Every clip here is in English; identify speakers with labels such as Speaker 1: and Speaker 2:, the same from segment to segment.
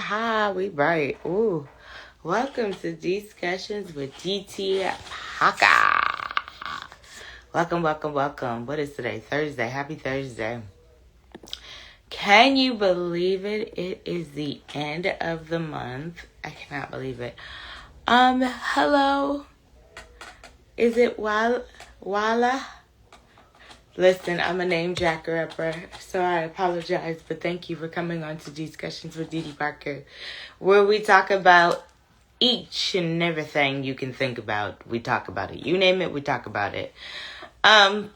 Speaker 1: We bright. Ooh. Welcome to Discussions with DT Parker. Welcome. What is today? Thursday. Happy Thursday. Can you believe it? It is the end of the month. I cannot believe it. Hello. Is it Wala? Listen, I'm a name jacker, so I apologize, but thank you for coming on to Discussions with DT Parker, where we talk about each and everything you can think about. We talk about it. You name it, we talk about it. Got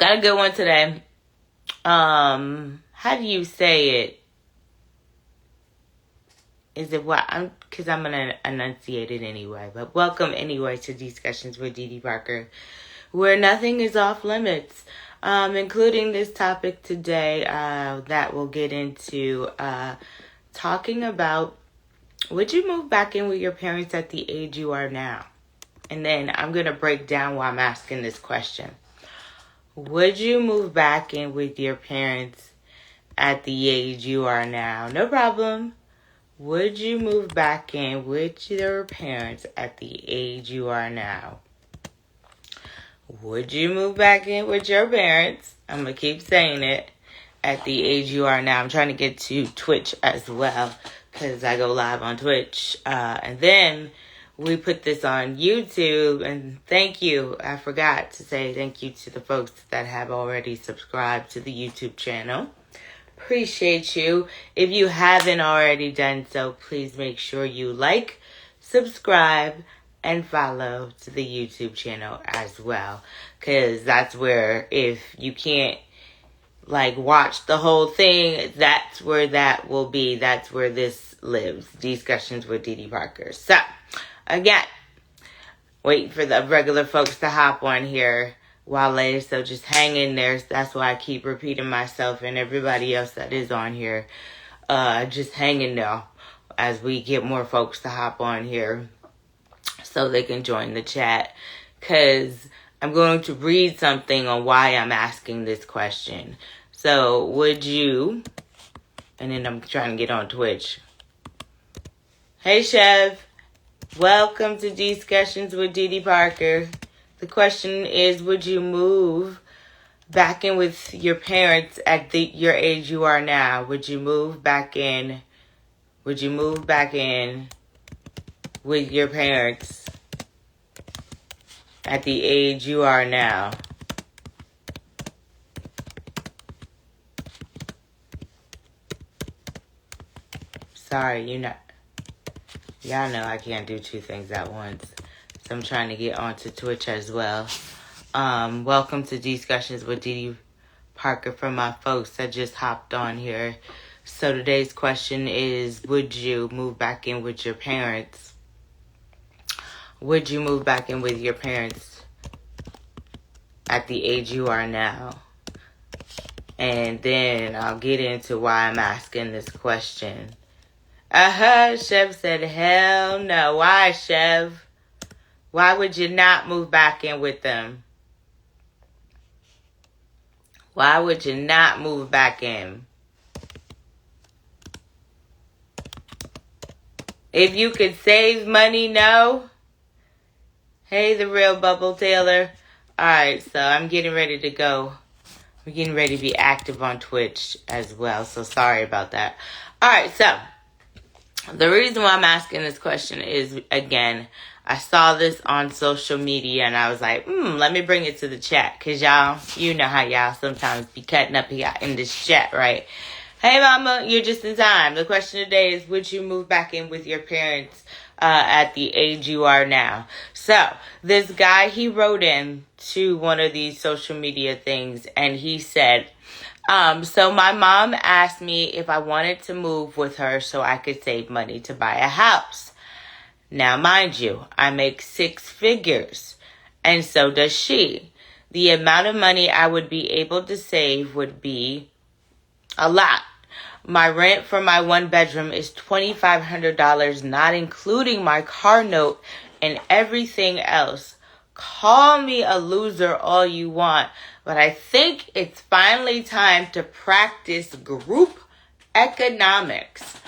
Speaker 1: a good one today. How do you say it? Is it what? Because I'm going to enunciate it anyway. But welcome anyway to Discussions with DT Parker, where nothing is off limits, including this topic today that we'll get into talking about, would you move back in with your parents at the age you are now? And then I'm going to break down why I'm asking this question. Would you move back in with your parents at the age you are now? No problem. Would you move back in with your parents at the age you are now? Would you move back in with your parents? I'm going to keep saying it. At the age you are now. I'm trying to get to Twitch as well, because I go live on Twitch. And then we put this on YouTube. And thank you. I forgot to say thank you to the folks that have already subscribed to the YouTube channel. Appreciate you. If you haven't already done so, please make sure you like, subscribe, and follow to the YouTube channel as well. Because that's where, if you can't watch the whole thing, that's where that will be. That's where this lives. Discussions with DT Parker. So, again, waiting for the regular folks to hop on here while later. So just hang in there. That's why I keep repeating myself and everybody else that is on here. Just hang in there as we get more folks to hop on here so they can join the chat. Because I'm going to read something on why I'm asking this question. So, would you... And then I'm trying to get on Twitch. Hey, Chev. Welcome to Discussions with DT Parker. The question is, would you move back in with your parents at your age you are now? Would you move back in? Would you move back in with your parents at the age you are now? Sorry, y'all know I can't do two things at once. So I'm trying to get onto Twitch as well. Welcome to Discussions with DT Parker from my folks that just hopped on here. So today's question is, would you move back in with your parents? Would you move back in with your parents at the age you are now? And then I'll get into why I'm asking this question. Chev said, hell no. Why, Chev? Why would you not move back in with them? Why would you not move back in? If you could save money, no? Hey, the real Bubble Taylor. Alright, so I'm getting ready to go. I'm getting ready to be active on Twitch as well, so sorry about that. Alright, so the reason why I'm asking this question is, again, I saw this on social media and I was like, let me bring it to the chat. Because y'all, you know how y'all sometimes be cutting up here in this chat, right? Hey, mama, you're just in time. The question today is, would you move back in with your parents at the age you are now? So, this guy, he wrote in to one of these social media things and he said, so my mom asked me if I wanted to move with her so I could save money to buy a house. Now, mind you, I make 6 figures, and so does she. The amount of money I would be able to save would be a lot. My rent for my 1 bedroom is $2,500, not including my car note and everything else. Call me a loser all you want, but I think it's finally time to practice group economics.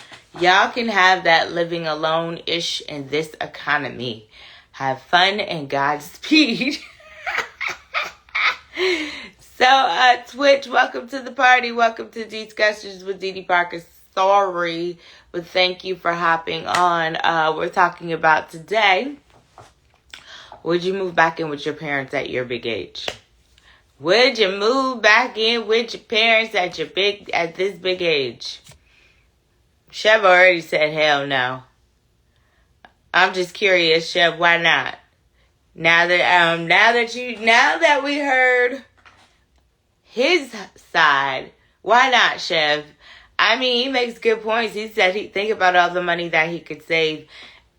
Speaker 1: Y'all can have that living alone-ish in this economy. Have fun and Godspeed. So, Twitch, welcome to the party. Welcome to Discussions with Dee Dee Parker. Sorry, but thank you for hopping on. We're talking about today, would you move back in with your parents at your big age? Would you move back in with your parents at this big age? Chev already said hell no. I'm just curious, Chev, why not? Now that we heard his side, why not, Chev? I mean, he makes good points. He said he'd think about all the money that he could save.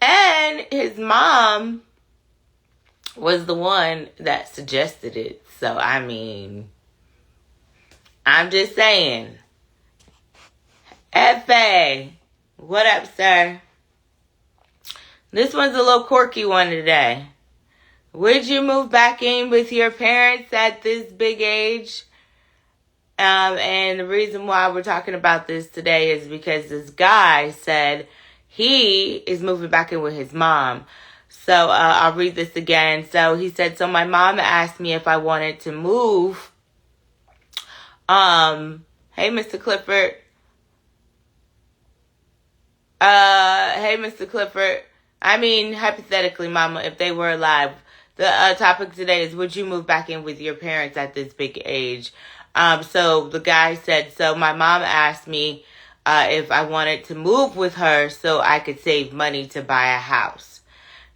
Speaker 1: And his mom was the one that suggested it. So, I mean, I'm just saying. F.A., what up, sir? This one's a little quirky one today. Would you move back in with your parents at this big age? And the reason why we're talking about this today is because this guy said he is moving back in with his mom. So I'll read this again. So he said, so my mom asked me if I wanted to move. Hey, Mr. Clifford. Hey, Mr. Clifford. I mean, hypothetically, Mama, if they were alive, the topic today is, would you move back in with your parents at this big age? So the guy said, so my mom asked me if I wanted to move with her so I could save money to buy a house.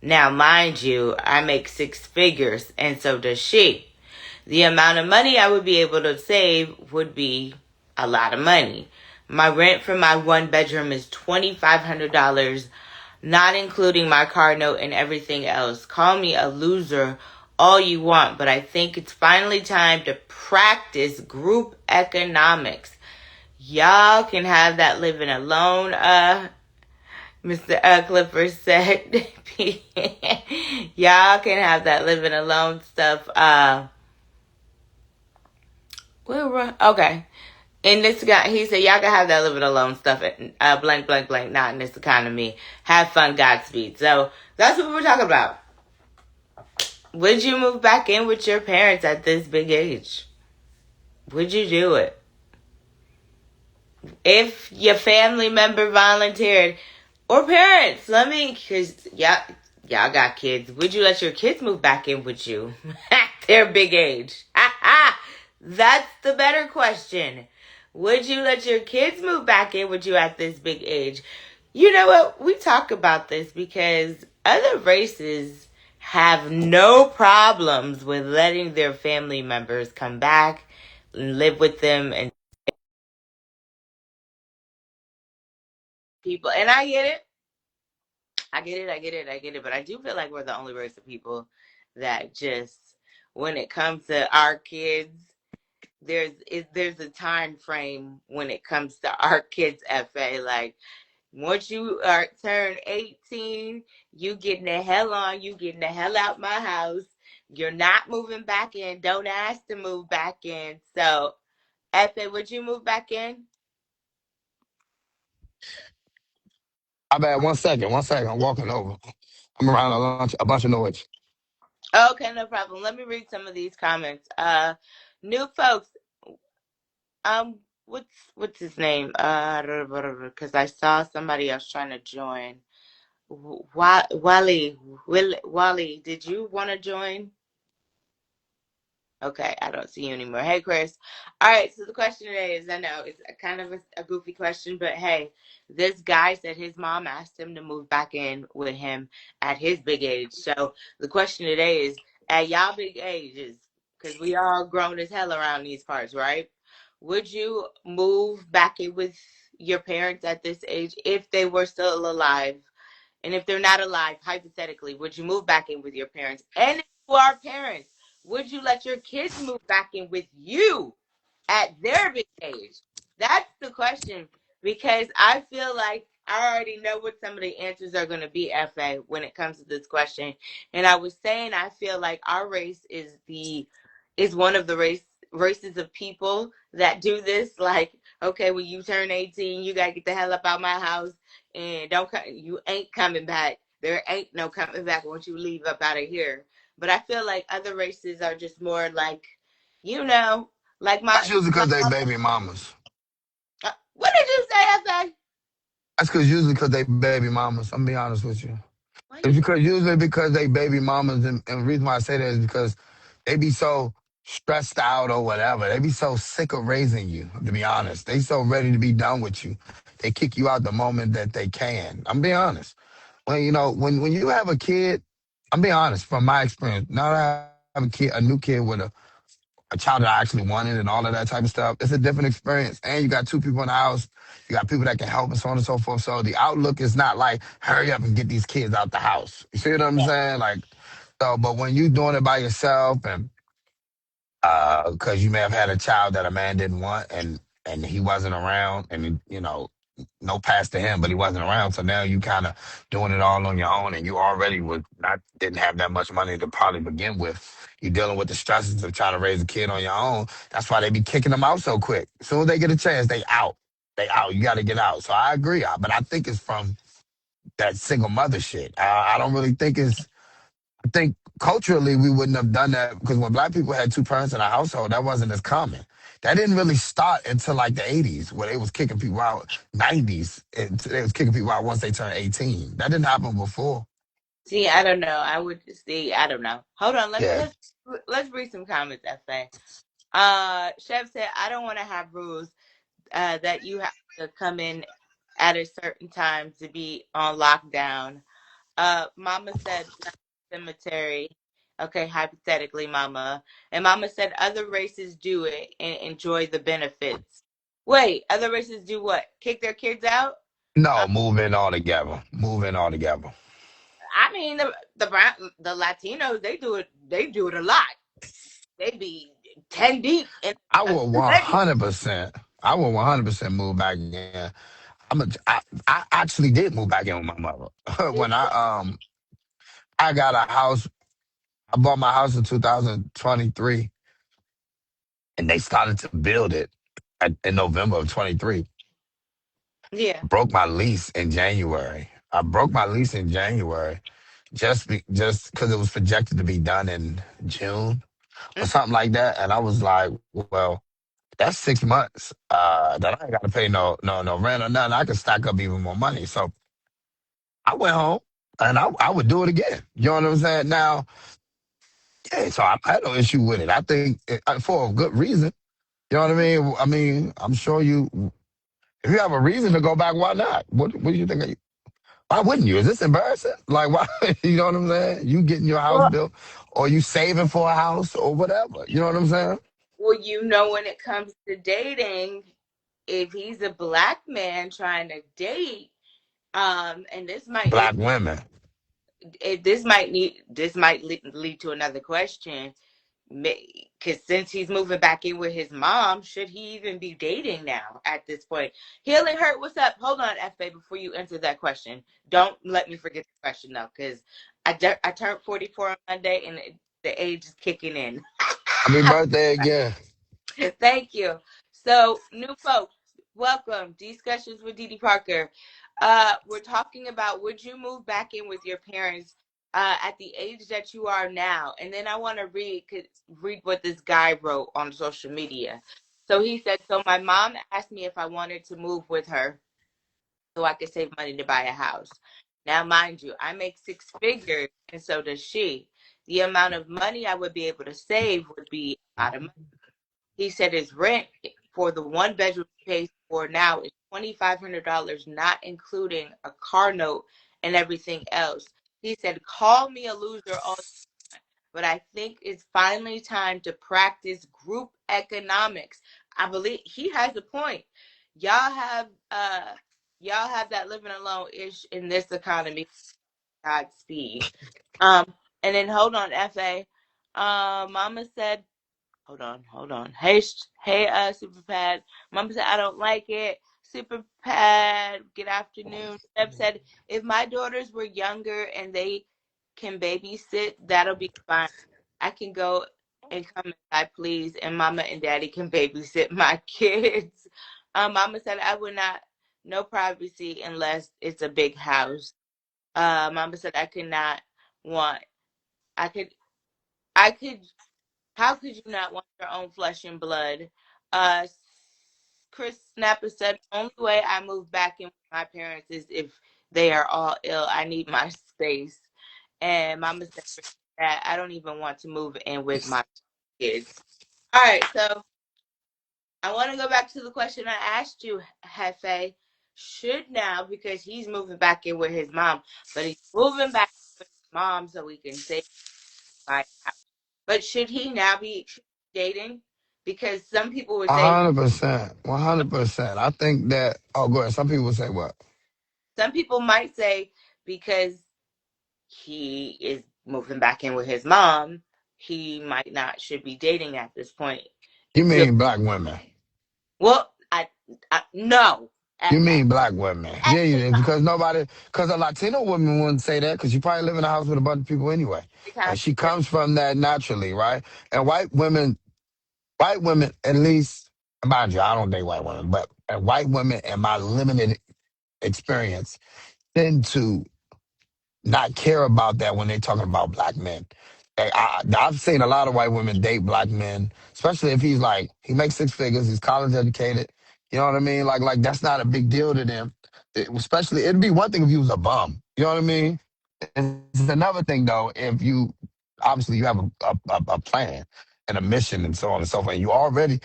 Speaker 1: Now, mind you, I make 6 figures, and so does she. The amount of money I would be able to save would be a lot of money. My rent for my 1 bedroom is $2,500, not including my car note and everything else. Call me a loser all you want, but I think it's finally time to practice group economics. Y'all can have that living alone, Mr. Clifford said. Y'all can have that living alone stuff. Okay. And this guy, he said, y'all can have that living alone stuff at blank, blank, blank, not in this economy. Have fun, Godspeed. So that's what we're talking about. Would you move back in with your parents at this big age? Would you do it? If your family member volunteered, or parents, because y'all got kids. Would you let your kids move back in with you at their big age? That's the better question. Would you let your kids move back in with you at this big age? You know what? We talk about this because other races have no problems with letting their family members come back and live with them and people. And I get it. I get it. But I do feel like we're the only race of people that just, when it comes to our kids, there's a time frame when it comes to our kids, FA. Like, once you turn 18, you getting the hell on. You getting the hell out my house. You're not moving back in. Don't ask to move back in. So, FA, would you move back in?
Speaker 2: I bet 1 second, 1 second. I'm walking over. I'm around a bunch of noise.
Speaker 1: Okay, no problem. Let me read some of these comments. New folks, um, what's his name? Because I saw somebody else trying to join. Wally, did you want to join? Okay, I don't see you anymore. Hey, Chris. All right, so the question today is, I know it's kind of a goofy question, but hey, this guy said his mom asked him to move back in with him at his big age. So the question today is, at y'all big ages, because we all grown as hell around these parts, right? Would you move back in with your parents at this age if they were still alive? And if they're not alive, hypothetically, would you move back in with your parents? And if you are parents, would you let your kids move back in with you at their big age? That's the question, because I feel like I already know what some of the answers are going to be, FA, when it comes to this question. And I was saying I feel like our race is one of the races of people that do this. Like, Okay, when you turn 18, you gotta get the hell up out my house and don't come. You ain't coming back. There ain't no coming back once you leave up out of here. But I feel like other races are just more like, you know, like
Speaker 2: That's usually
Speaker 1: my
Speaker 2: because they
Speaker 1: mama.
Speaker 2: baby mamas.
Speaker 1: What did you say, FA?
Speaker 2: That's because usually because they baby mamas. I'm be honest with you.
Speaker 1: Why
Speaker 2: It's
Speaker 1: you say?
Speaker 2: because usually because they baby mamas, and the reason why I say that is because they be so stressed out or whatever. They be so sick of raising you. To be honest, they so ready to be done with you. They kick you out the moment that they can. I'm being honest. When you have a kid, I'm being honest from my experience. Now that I have a new kid with a child that I actually wanted and all of that type of stuff, it's a different experience. And you got two people in the house, you got people that can help and so on and so forth. So the outlook is not like, hurry up and get these kids out the house. You see what I'm
Speaker 1: Yeah.
Speaker 2: saying? But when you doing it by yourself and because you may have had a child that a man didn't want and he wasn't around and no pass to him, but he wasn't around. So now you kind of doing it all on your own, and you already was not didn't have that much money to probably begin with. You dealing with the stresses of trying to raise a kid on your own. That's why they be kicking them out so quick. As soon as they get a chance, they out. They out. You got to get out. So I agree, but I think it's from that single mother shit. I don't really think it's. I think culturally we wouldn't have done that because when black people had two parents in a household, that wasn't as common. That didn't really start until like the 80s where they was kicking people out, 90s, and they was kicking people out once they turned 18. That didn't happen before.
Speaker 1: See, I don't know. I would see. I don't know. Hold on. Let's
Speaker 2: Yeah.
Speaker 1: let's let's read some comments, FA. Chef said, I don't want to have rules that you have to come in at a certain time to be on lockdown. Mama said cemetery. Okay, hypothetically, Mama. And Mama said other races do it and enjoy the benefits. Wait, other races do what? Kick their kids out? Uh,
Speaker 2: No, move in all together. Move in all together.
Speaker 1: I mean, the Latinos they do it a lot. They be 10 deep in
Speaker 2: I
Speaker 1: a
Speaker 2: will
Speaker 1: bedroom.
Speaker 2: 100%. I will 100% move back in. I actually did move back in with my mother when I got a house. I bought my house in 2023 and they started to build it in November of 23.
Speaker 1: Yeah.
Speaker 2: Broke my lease in January. I broke my lease in January just because it was projected to be done in June or something like that. And I was like, well, that's 6 months that I ain't got to pay no rent or nothing. I can stack up even more money. So I went home and I would do it again. You know what I'm saying? Now, yeah, so I had no issue with it. I think for a good reason. You know what I mean? I mean, I'm sure if you have a reason to go back, why not? What do you think? Why wouldn't you? Is this embarrassing? Like, why? You know what I'm saying? You getting your house
Speaker 1: Well,
Speaker 2: built, or you saving for a house, or whatever. You know what I'm saying?
Speaker 1: well, when it comes to dating, if he's a black man trying to date, and
Speaker 2: Black women.
Speaker 1: this might lead to another question. Because since he's moving back in with his mom, should he even be dating now at this point? Healing Hurt, what's up? Hold on, FA, before you answer that question. Don't let me forget the question though, because I turned 44 on Monday and the age is kicking in.
Speaker 2: Happy birthday again.
Speaker 1: Thank you. So, new folks, welcome. Discussions with Dee Dee Parker. We're talking about would you move back in with your parents at the age that you are now? And then I want to read what this guy wrote on social media. So he said, so my mom asked me if I wanted to move with her so I could save money to buy a house. Now, mind you, I make six figures, and so does she. The amount of money I would be able to save would be a lot of money. He said his rent for the one bedroom he pays for now is $2,500, not including a car note and everything else. He said, call me a loser all, but I think it's finally time to practice group economics. I believe he has a point. Y'all have uh y'all have that living alone ish in this economy. Godspeed. Um and then hold on, FA. Mama said hold on. Hey, Superpad. Mom said I don't like it. Superpad. Good afternoon. Deb said if my daughters were younger and they can babysit, that'll be fine. I can go and come as I please, and Mama and Daddy can babysit my kids. Mama said I would not no privacy unless it's a big house. Mama said I could not want I could I could how could you not want your own flesh and blood? Uh Chris Snapper said only way I move back in with my parents is if they are all ill. I need my space. And Mama said that I don't even want to move in with my kids. All right, so I want to go back to the question I asked you, Hefe. Should now, because he's moving back in with his mom, but he's moving back with his mom so we can save my house. But should he now be dating? Because some people would say,
Speaker 2: 100%. 100%. I think that. Oh, go ahead. Some people say what?
Speaker 1: some people might say, because he is moving back in with his mom, he might not should be dating at this point.
Speaker 2: You
Speaker 1: So,
Speaker 2: mean black women?
Speaker 1: well, I no,
Speaker 2: You
Speaker 1: at,
Speaker 2: mean black women?
Speaker 1: at
Speaker 2: Yeah,
Speaker 1: the
Speaker 2: you because nobody, because a Latino woman wouldn't say that because you probably live in a house with a bunch of people anyway, and
Speaker 1: time.
Speaker 2: she comes from that naturally, right? And white women, at least, mind you, I don't date white women, but white women, in my limited experience, tend to not care about that when they're talking about black men. I've seen a lot of white women date black men, especially if he's like he makes six figures, he's college educated. You know what I mean? Like that's not a big deal to them. Especially, it'd be one thing if he was a bum. You know what I mean? It's another thing though if you obviously you have a plan and a mission and so on and so forth. And you already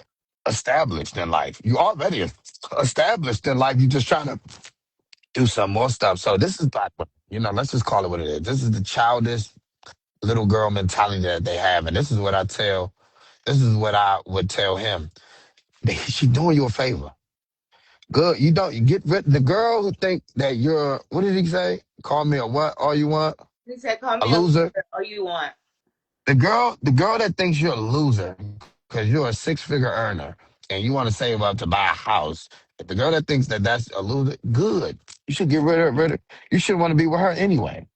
Speaker 2: established in life. You already established in life. You're just trying to do some more stuff. So this is black women. You know, let's just call it what it is. This is the childish little girl mentality that they have, and this is what I tell. This is what I would tell him. She doing you a favor. Good. You don't you get rid the girl who think that you're. What did he say? Call me a what? All you want?
Speaker 1: He said, "Call
Speaker 2: A
Speaker 1: me a
Speaker 2: loser.
Speaker 1: loser all you want."
Speaker 2: The girl that thinks you're a loser because you're a six-figure earner and you want to save up to buy a house. The girl that thinks that that's a loser, good. You should get rid of. You should want to be with her anyway.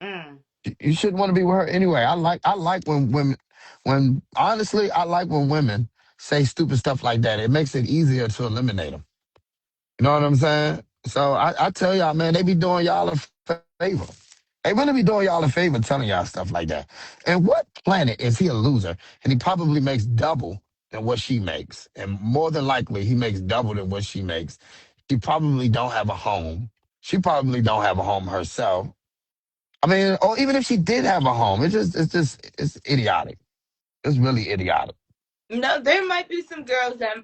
Speaker 1: Mm.
Speaker 2: You shouldn't want to be with her anyway. I like when women when honestly I like when women say stupid stuff like that. It makes it easier to eliminate them. You know what I'm saying? So I tell y'all, man, they be doing y'all a favor. They really be doing y'all a favor telling y'all stuff like that. And what planet is he a loser? And he probably makes double than what she makes. And more than likely, he makes double than what she makes. She probably don't have a home. She probably don't have a home herself. I mean, or even if she did have a home, it's idiotic. It's really idiotic.
Speaker 1: No, there might be some girls that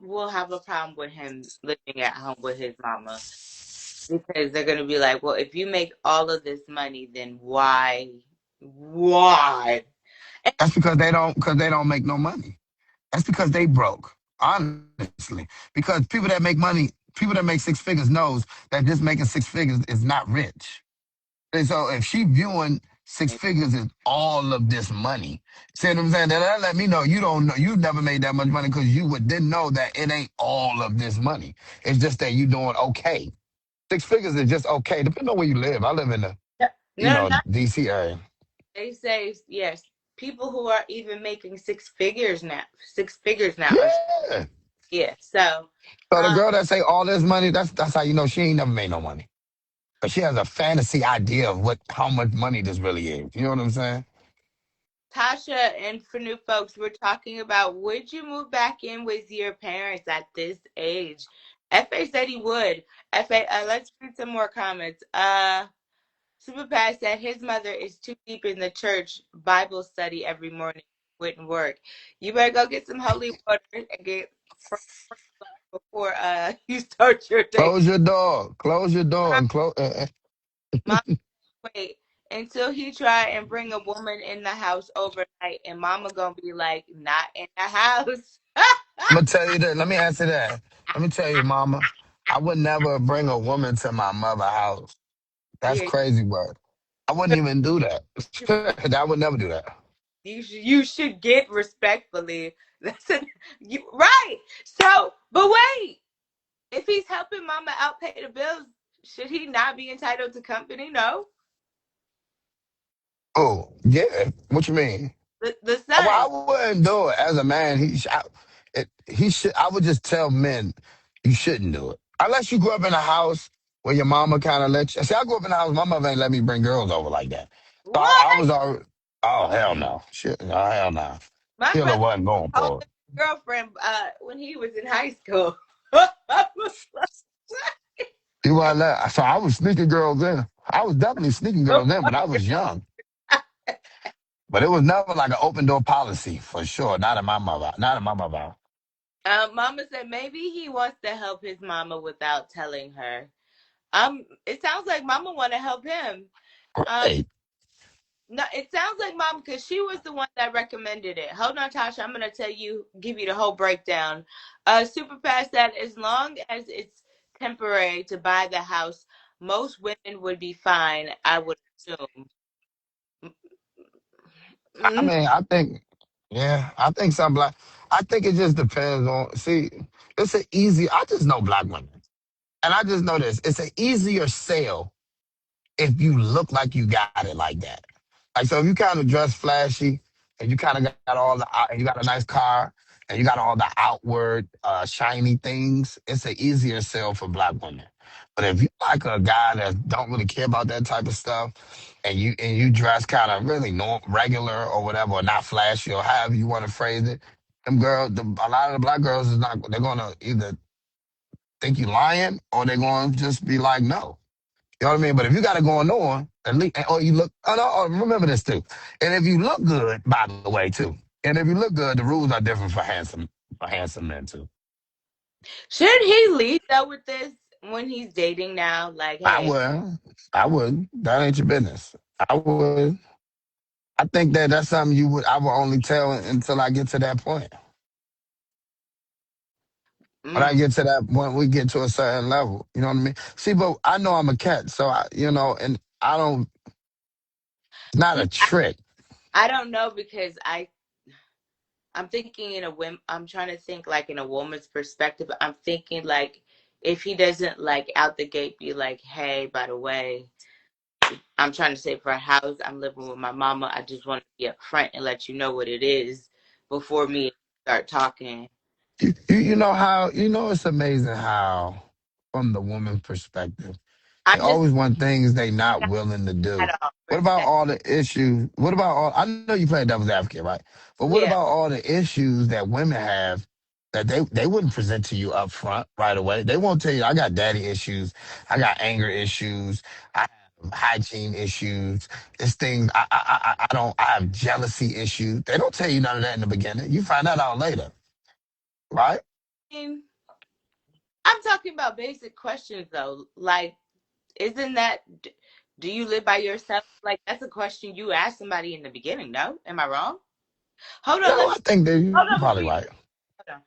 Speaker 1: will have a problem with him living at home with his mama because they're gonna be like, "Well, if you make all of this money, then why?" And
Speaker 2: That's because they don't make no money. That's because they broke. Honestly, because people that make six figures knows that just making six figures is not rich. And so if she viewing six figures as all of this money, see what I'm saying? That let me know you don't know you never made that much money because you would didn't know that it ain't all of this money. It's just that you doing okay. Six figures is just okay, depending on where you live. I live in the
Speaker 1: no, not
Speaker 2: DC area.
Speaker 1: they say yes. People who are even making six figures now are
Speaker 2: Yeah.
Speaker 1: yeah. So,
Speaker 2: So the
Speaker 1: um,
Speaker 2: girl that say all this money, that's how you know she ain't never made no money. But she has a fantasy idea of what how much money this really is. You know what I'm saying?
Speaker 1: Tasha and for new folks, we're talking about would you move back in with your parents at this age? FA said he would. FA, let's read some more comments. Superpass said his mother is too deep in the church Bible study every morning. Wouldn't work. You better go get some holy water and get before you start your day.
Speaker 2: Close your door. Close your door and close.
Speaker 1: Mom, wait until he try and bring a woman in the house overnight, and Mama gonna be like, not in the house.
Speaker 2: I'm gonna tell you that. Let me answer that. Let me tell you, Mama. I would never bring a woman to my mother's house. That's
Speaker 1: Yeah,
Speaker 2: crazy word. I wouldn't even do that. I would never do that.
Speaker 1: you should get respectfully. Right. So, but wait, if he's helping Mama out pay the bills, should he not be entitled to company? No,
Speaker 2: Oh yeah. What you mean?
Speaker 1: the
Speaker 2: Well,
Speaker 1: son.
Speaker 2: I wouldn't do it as a man. He should. I would just tell men. You shouldn't do it. Unless you grew up in a house where your mama kind of let you. See, I grew up in a house, my mother ain't let me bring girls over like that. So I
Speaker 1: What?
Speaker 2: was already, oh, hell no. Shit, oh, hell no.
Speaker 1: My
Speaker 2: Sheila
Speaker 1: brother
Speaker 2: wasn't going
Speaker 1: told
Speaker 2: for it.
Speaker 1: his girlfriend when he was in high school. I was like,
Speaker 2: You wasn't let, so I was sneaking girls in. I was definitely sneaking girls in, but I was young. But it was never like an open door policy for sure. Not in my mother. Not in my mother.
Speaker 1: Mama said maybe he wants to help his mama without telling her. It sounds like Mama want to help him. Um,
Speaker 2: Right.
Speaker 1: no, it sounds like Mom because she was the one that recommended it. Hold on, Tasha. I'm gonna give you the whole breakdown. Super Fast said as long as it's temporary to buy the house, most women would be fine. I would assume.
Speaker 2: I
Speaker 1: Mm,
Speaker 2: mean, I think, yeah, I think some black, I think it just depends on, see, it's an easy, I just know black women. And I just know this, it's an easier sale if you look like you got it like that. Like, so if you kind of dress flashy and you kind of got all the, and you got a nice car and you got all the outward shiny things, it's an easier sell for black women. But if you like a guy that don't really care about that type of stuff, and you dress kind of really regular or whatever, or not flashy or however you want to phrase it, them girls, a lot of the black girls is not. They're gonna either think you lying or they're gonna just be like, no. You know what I mean? But if you got it going on, at least, or you look, oh no, oh, remember this too. And if you look good, by the way, too. And if you look good, the rules are different for handsome men too.
Speaker 1: should he lead though with this when he's dating now? Like,
Speaker 2: I
Speaker 1: hey,
Speaker 2: would, I would. That ain't your business. I would. I think that that's something you would. I will only tell until I get to that point. When I
Speaker 1: mm,
Speaker 2: get to that point, we get to a certain level. You know what I mean? See, but I know I'm a cat, so and I don't. It's not
Speaker 1: see,
Speaker 2: a trick.
Speaker 1: I don't know because I'm thinking in a women. I'm trying to think like in a woman's perspective. I'm thinking like if he doesn't like out the gate be like, hey, by the way, I'm trying to save for a house. I'm living with my mama. I just want to be upfront and let you know what it is before me start talking.
Speaker 2: You know how it's amazing how, from the woman's perspective, they
Speaker 1: I'm just
Speaker 2: always want things they not willing to do.
Speaker 1: at all
Speaker 2: What about
Speaker 1: perspective.
Speaker 2: all the issues? What about all? I know you play devil's advocate, right? But what
Speaker 1: Yeah.
Speaker 2: about all the issues that women have that they wouldn't present to you up front right away? They won't tell you, I got daddy issues, I got anger issues, I have hygiene issues. It's things I don't. I have jealousy issues. They don't tell you none of that in the beginning. You find that out later, right?
Speaker 1: I mean, I'm talking about basic questions though. Like, isn't that do you live by yourself? Like that's a question you ask somebody in the beginning, no? Am I wrong? Hold on,
Speaker 2: No,
Speaker 1: let
Speaker 2: I
Speaker 1: me
Speaker 2: think that
Speaker 1: hold
Speaker 2: you're
Speaker 1: on before
Speaker 2: probably
Speaker 1: you
Speaker 2: right.
Speaker 1: hold on.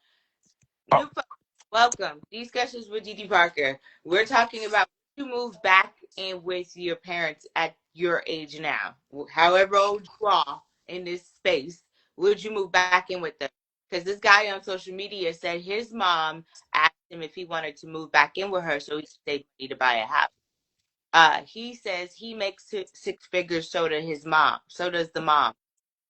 Speaker 2: Oh,
Speaker 1: New folks, welcome. Discussions with Didi Parker. We're talking about you move back in with your parents at your age now. However old you are in this space, would you move back in with them? Because this guy on social media said his mom asked him if he wanted to move back in with her so he could save money to buy a house. He says he makes six figures, so does his mom. So does the mom.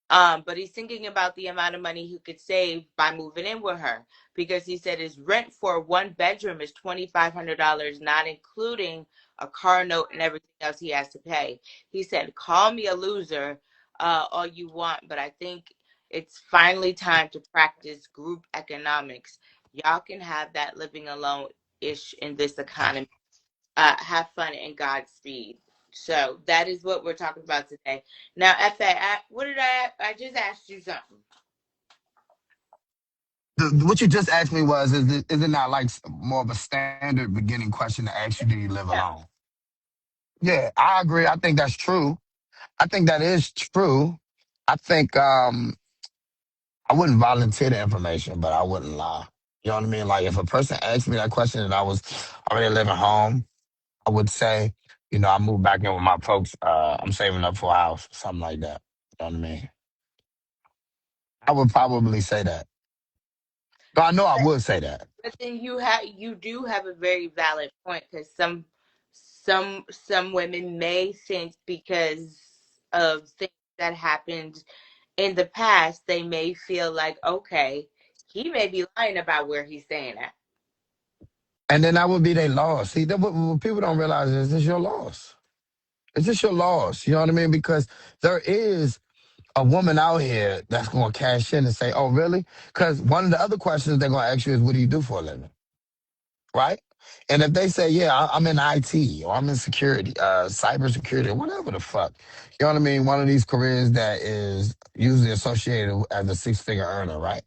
Speaker 1: But he's thinking about the amount of money he could save by moving in with her because he said his rent for one bedroom is $2,500, not including a car note and everything else he has to pay. He said, "Call me a loser, all you want, but I think it's finally time to practice group economics. Y'all can have that living alone ish in this economy. Have fun and Godspeed." So that is what we're talking about today. Now, FA, what did I just asked you something.
Speaker 2: what you just asked me was, is it not like more of a standard beginning question to ask you, do you live
Speaker 1: Yeah.
Speaker 2: alone? Yeah, I agree. I think that's true. I think that is true. I think I wouldn't volunteer the information, but I wouldn't lie. You know what I mean? Like if a person asked me that question and I was already living home, I would say, I moved back in with my folks. I'm saving up for a house, something like that. You know what I mean? I would probably say that. But I know I would say that.
Speaker 1: But then you do have a very valid point because some women may think because of things that happened in the past, they may feel like, okay, he may be lying about where he's staying at.
Speaker 2: And then that would be their loss. See, that, what people don't realize is it's your loss. It's just your loss. You know what I mean? Because there is a woman out here that's going to cash in and say, "Oh, really?" Because one of the other questions they're going to ask you is, "What do you do for a living?" Right? And if they say, "Yeah, I'm in IT or I'm in security, cybersecurity, or whatever the fuck," you know what I mean? One of these careers that is usually associated as a six-figure earner, right?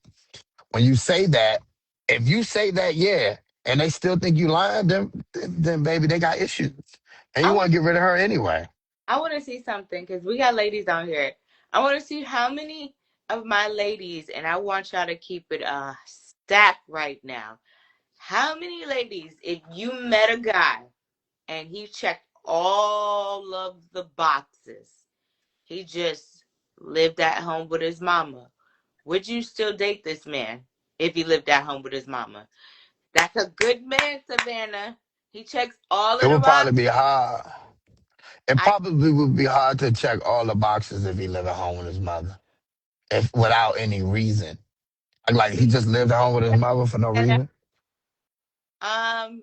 Speaker 2: When you say that, if you say that, yeah, and they still think you lying, then baby, they got issues, and
Speaker 1: I
Speaker 2: you want
Speaker 1: want
Speaker 2: to get rid of her anyway.
Speaker 1: I want to see something because we got ladies on here. I want to see how many of my ladies, and I want y'all to keep it stacked right now. How many ladies, if you met a guy and he checked all of the boxes, he just lived at home with his mama, would you still date this man if he lived at home with his mama? That's a good man, Savannah. He checks all
Speaker 2: It
Speaker 1: of the
Speaker 2: would probably be
Speaker 1: boxes.
Speaker 2: hard. It
Speaker 1: I
Speaker 2: probably would be hard to check all the boxes if he lived at home with his mother, if without any reason. Like he just lived at home with his mother for no
Speaker 1: Savannah,
Speaker 2: reason.
Speaker 1: um,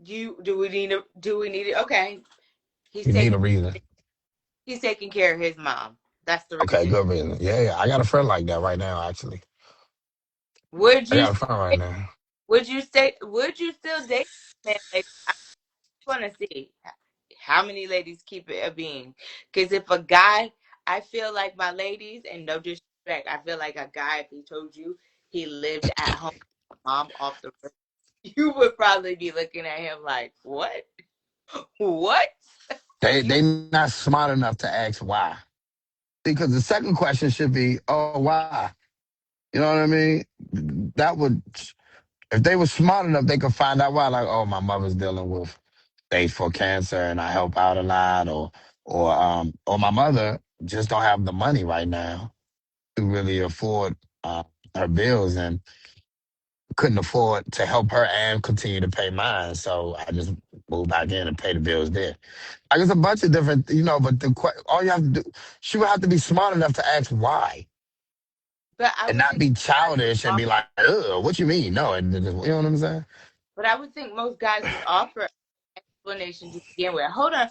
Speaker 1: you do we need it? Okay, he's
Speaker 2: You need a
Speaker 1: taking
Speaker 2: reason.
Speaker 1: he's taking care of his mom. That's the
Speaker 2: Okay,
Speaker 1: reason.
Speaker 2: good reason. Yeah, yeah. I got a friend like that right now. Actually,
Speaker 1: Would
Speaker 2: I
Speaker 1: you
Speaker 2: got a friend right now.
Speaker 1: would you still date this man? Like, I want to see how many ladies keep it a being. Because if a guy, I feel like my ladies, and no disrespect, I feel like a guy, if he told you he lived at home, mom off the rip, you would probably be looking at him like, what? What? You
Speaker 2: They not smart enough to ask why. Because the second question should be, "Oh, why?" You know what I mean? That would, if they were smart enough, they could find out why. Like, oh, my mother's dealing with stage 4 cancer, and I help out a lot, or my mother just don't have the money right now to really afford her bills, and couldn't afford to help her and continue to pay mine. So I just moved back in and pay the bills there. Like it's a bunch of different, but all you have to do, she would have to be smart enough to ask why
Speaker 1: but I
Speaker 2: and
Speaker 1: would
Speaker 2: not
Speaker 1: think
Speaker 2: be
Speaker 1: guys would
Speaker 2: childish and
Speaker 1: offer,
Speaker 2: be like, ugh, what you mean? No, and then you know what I'm saying?
Speaker 1: but I would think most guys would offer explanation to begin with. Hold on,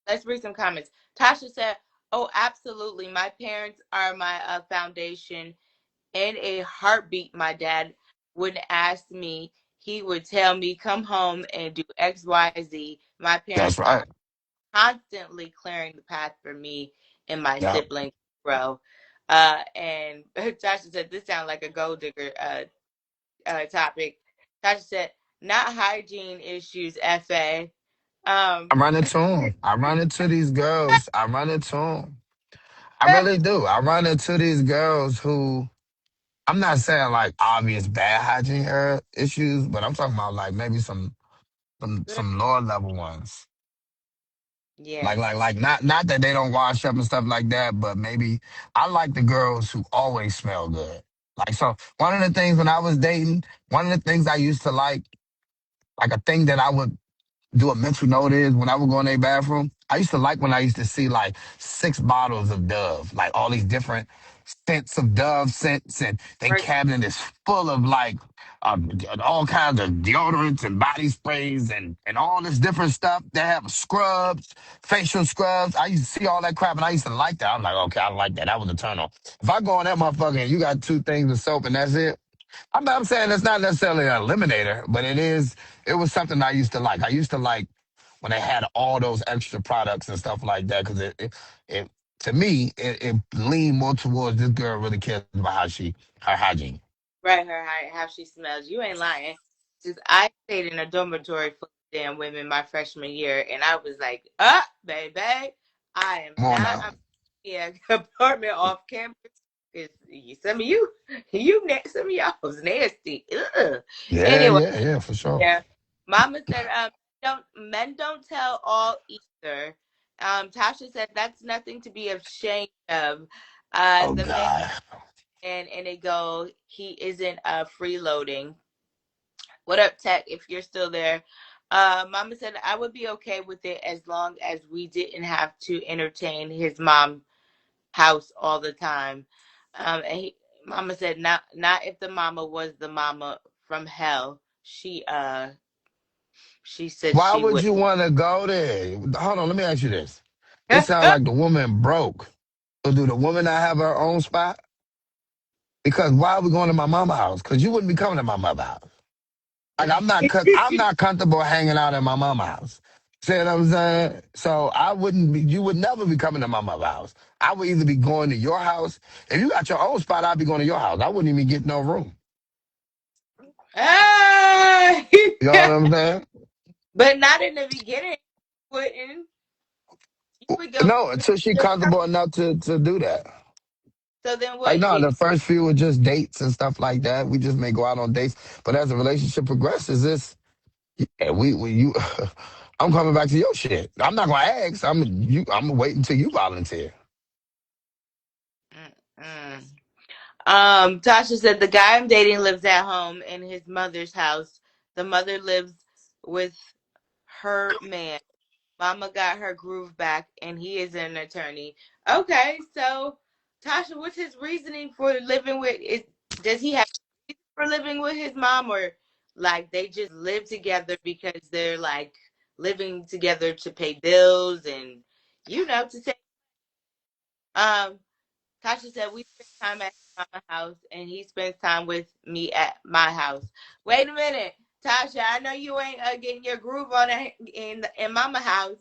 Speaker 1: let's read some comments. Tasha said, "Oh, absolutely. My parents are my foundation. In a heartbeat, my dad wouldn't ask me. He would tell me, come home and do X, Y, Z. My
Speaker 2: That's
Speaker 1: parents are
Speaker 2: right.
Speaker 1: constantly clearing the path for me and my
Speaker 2: Yeah.
Speaker 1: siblings to grow." And Tasha said, this sounds like a gold digger topic. Tasha said, not hygiene issues, FA. Um,
Speaker 2: I run into them. I run into these girls. I run into them. I really do. I run into these girls who, I'm not saying like obvious bad hygiene issues, but I'm talking about like maybe some lower level ones. Like
Speaker 1: yes.
Speaker 2: like like not that they don't wash up and stuff like that, but maybe I like the girls who always smell good. Like so, one of the things when I was dating, one of the things I used to like a thing that I would do a mental note is when I would go in their bathroom. I used to like when I used to see like 6 bottles of Dove, like all these different scents of Dove scents, and their cabinet is full of like all kinds of deodorants and body sprays and all this different stuff. They have scrubs, facial scrubs. I used to see all that crap, and I used to like that. I'm like, okay, I like that. That was a turn on. If I go in that motherfucker and you got 2 things of soap and that's it, I'm saying it's not necessarily an eliminator, but it is. It was something I used to like. I used to like when they had all those extra products and stuff like that because it to me it leaned more towards this girl really cares about her hygiene.
Speaker 1: Right, her how she smells. You ain't lying. Cause I stayed in a dormitory full of damn women my freshman year, and I was like, baby, I am
Speaker 2: Come on
Speaker 1: not.
Speaker 2: now.
Speaker 1: I'm in an apartment off campus. Cause some of you, some of y'all was nasty. Ugh.
Speaker 2: Yeah,
Speaker 1: Anyway,
Speaker 2: yeah, yeah, for sure.
Speaker 1: yeah. Mama said, don't men don't tell all either. Tasha said that's nothing to be ashamed of.
Speaker 2: Oh
Speaker 1: The man
Speaker 2: God.
Speaker 1: and it go, he isn't freeloading. What up, Tech? If you're still there, Mama said I would be okay with it as long as we didn't have to entertain his mom house all the time. Mama said not if the mama was the mama from hell. She She said
Speaker 2: Why
Speaker 1: she
Speaker 2: would
Speaker 1: would.
Speaker 2: you want to go there? Hold on, let me ask you this. It sounds like the woman broke. So do the woman not have her own spot? Because why are we going to my mama house? Because you wouldn't be coming to my mother house. Like I'm not comfortable hanging out at my mama house. See what I'm saying? So I wouldn't be. You would never be coming to my mother house. I would either be going to your house. If you got your own spot, I'd be going to your house. I wouldn't even get no room.
Speaker 1: Ah!
Speaker 2: You know what I'm saying?
Speaker 1: But not in the beginning. Wouldn't you would go?
Speaker 2: No, until she comfortable enough to do that.
Speaker 1: So then
Speaker 2: Like
Speaker 1: what?
Speaker 2: no, the first few were just dates and stuff like that. We just may go out on dates, but as the relationship progresses, it's yeah, we you. I'm coming back to your shit. I'm not gonna ask. I'm gonna wait until you volunteer.
Speaker 1: Mm-mm. Tasha said the guy I'm dating lives at home in his mother's house. The mother lives with her man. Mama got her groove back, and he is an attorney. Okay, so Tasha, what's his reasoning for living with? Does he have for living with his mom, or like they just live together because they're like living together to pay bills and to say. Um, Tasha said we spend time at my house, and he spends time with me at my house. Wait a minute, Tasha. I know you ain't getting your groove on in mama house,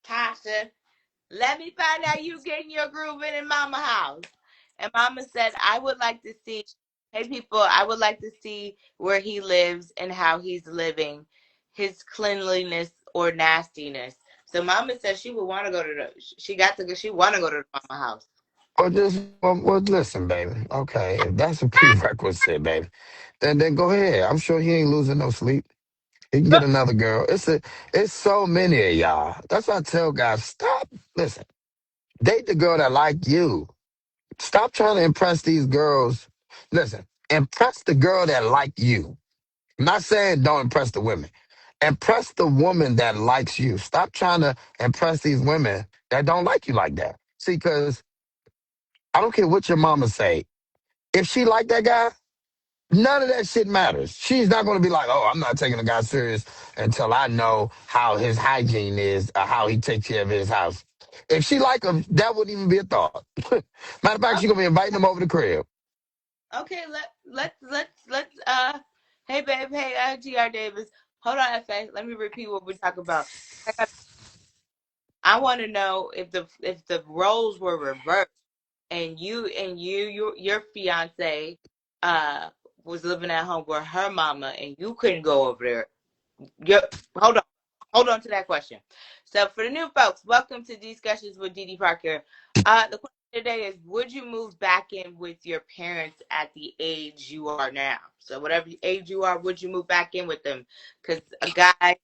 Speaker 1: Tasha. Let me find out you getting your groove in mama house. And mama said, I would like to see, hey people, I would like to see where he lives and how he's living, his cleanliness or nastiness. So mama said she would want to go to she want to go to the mama house.
Speaker 2: Well, listen, baby. Okay, if that's a prerequisite, baby, then go ahead. I'm sure he ain't losing no sleep. He can get another girl. It's so many of y'all. That's why I tell guys, stop. Listen, date the girl that like you. Stop trying to impress these girls. Listen, impress the girl that like you. I'm not saying don't impress the women. Impress the woman that likes you. Stop trying to impress these women that don't like you like that. See, because I don't care what your mama say. If she like that guy, none of that shit matters. She's not going to be like, oh, I'm not taking a guy serious until I know how his hygiene is, or how he takes care of his house. If she like him, that wouldn't even be a thought. Matter of fact, she's
Speaker 1: Okay,
Speaker 2: gonna be inviting him over the crib.
Speaker 1: okay, let's hey babe, hey GR Davis. Hold on, FA. Let me repeat what we talk about. I want to know if the roles were reversed and your fiance uh was living at home with her mama and you couldn't go over there. you hold on. Hold on to that question. So for the new folks, welcome to Discussions with Dee Dee Parker. The question today is would you move back in with your parents at the age you are now? So whatever age you are, would you move back in with them? Because a guy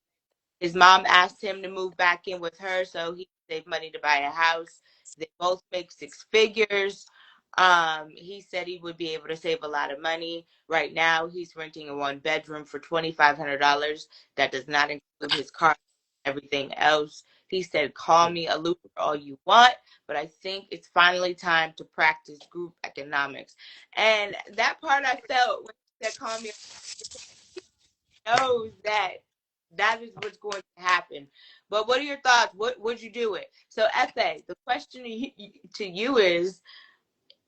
Speaker 1: his mom asked him to move back in with her so he could save money to buy a house. They both make six figures. He said he would be able to save a lot of money. Right now, he's renting a one bedroom for $2,500. That does not include his car, everything else. He said, "Call me a loser all you want, but I think it's finally time to practice group economics." And that part I felt when he said, "Call me," knows that that is what's going to happen. But what are your thoughts? What would you do it? So, Fa, the question to you is: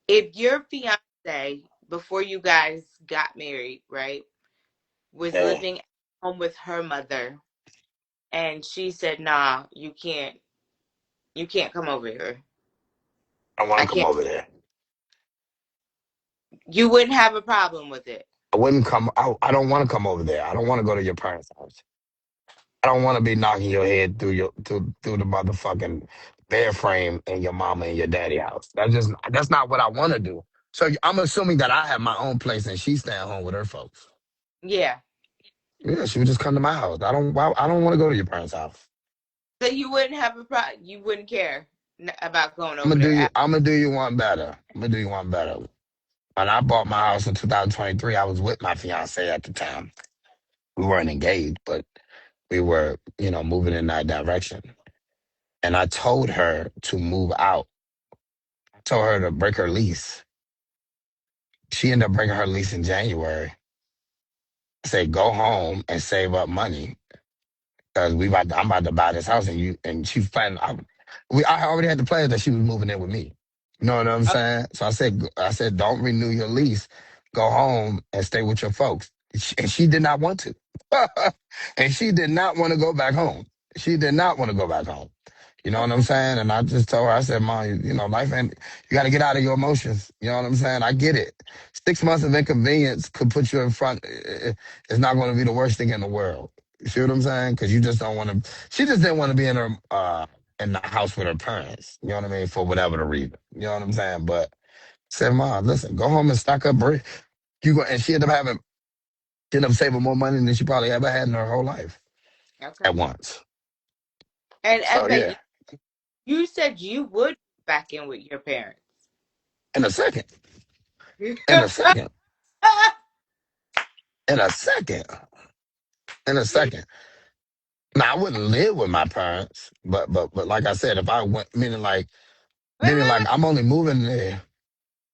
Speaker 1: if your fiance before you guys got married, right, was
Speaker 2: Yeah.
Speaker 1: living at home with her mother, and she said, "Nah, you can't come over here.
Speaker 2: I want
Speaker 1: I
Speaker 2: to come
Speaker 1: can't."
Speaker 2: over there.
Speaker 1: You wouldn't have a problem with it.
Speaker 2: I wouldn't come. I don't want to come over there. I don't want to go to your parents' house. I don't want to be knocking your head through the motherfucking bed frame in your mama and your daddy house. That's not what I want to do. So I'm assuming that I have my own place and she's staying home with her folks.
Speaker 1: Yeah.
Speaker 2: Yeah, she would just come to my house. I don't want to go to your parents' house.
Speaker 1: So you wouldn't have a problem. You wouldn't care about going
Speaker 2: I'm
Speaker 1: over
Speaker 2: gonna do
Speaker 1: there.
Speaker 2: you. I'm gonna do you one better. I'm gonna do you one better. When I bought my house in 2023, I was with my fiance at the time. We weren't engaged, but we were, moving in that direction. And I told her to move out. I told her to break her lease. She ended up breaking her lease in January. I said, go home and save up money because I'm about to buy this house, and she's planning. I already had the plans that she was moving in with me. You know what I'm
Speaker 1: Oh,
Speaker 2: saying? So I said, don't renew your lease. Go home and stay with your folks. And she did not want to, and she did not want to go back home. She did not want to go back home. You know what I'm
Speaker 1: okay.
Speaker 2: saying? And I just told her, I said, Mom, life ain't, you got to get out of your emotions. You know what I'm saying? I get it. 6 months of inconvenience could put you in front. It's not going to be the worst thing in the world. You see what I'm saying? Because you just don't want to. She just didn't want to be in the house with her parents. You know what I mean? For whatever the reason. You know what I'm saying? But I said, Mom, listen, go home and stock up. You go, and she ended up saving more money than she probably ever had in her whole life
Speaker 1: Okay.
Speaker 2: at once.
Speaker 1: And
Speaker 2: So
Speaker 1: FA,
Speaker 2: yeah,
Speaker 1: you said you would back in with your parents.
Speaker 2: in a second, in a second, in a second, in a second. Now I wouldn't live with my parents, but like I said, if I went, meaning
Speaker 1: Wait.
Speaker 2: like I'm only moving there.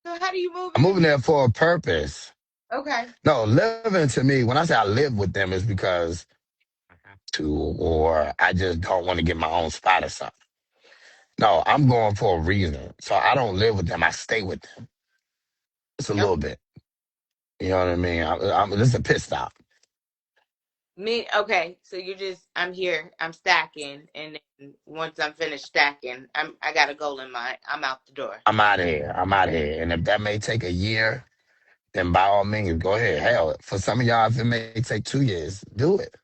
Speaker 1: So how do you move
Speaker 2: I'm
Speaker 1: in if
Speaker 2: moving
Speaker 1: you?
Speaker 2: there for a purpose.
Speaker 1: Okay.
Speaker 2: No, living to me, when I say I live with them, is because to or I just don't want to get my own spot or something. No, I'm going for a reason. So I don't live with them. I stay with them. It's a
Speaker 1: Okay.
Speaker 2: little bit. You know what I mean? This is a pit stop.
Speaker 1: Me. Okay. So you're just. I'm here. I'm stacking, and then once I'm finished stacking, I got a goal in mind. I'm out the door.
Speaker 2: I'm out of here. I'm out of here. And if that may take a year, then by all means, go ahead. Hell, for some of y'all, if it may take 2 years, do it.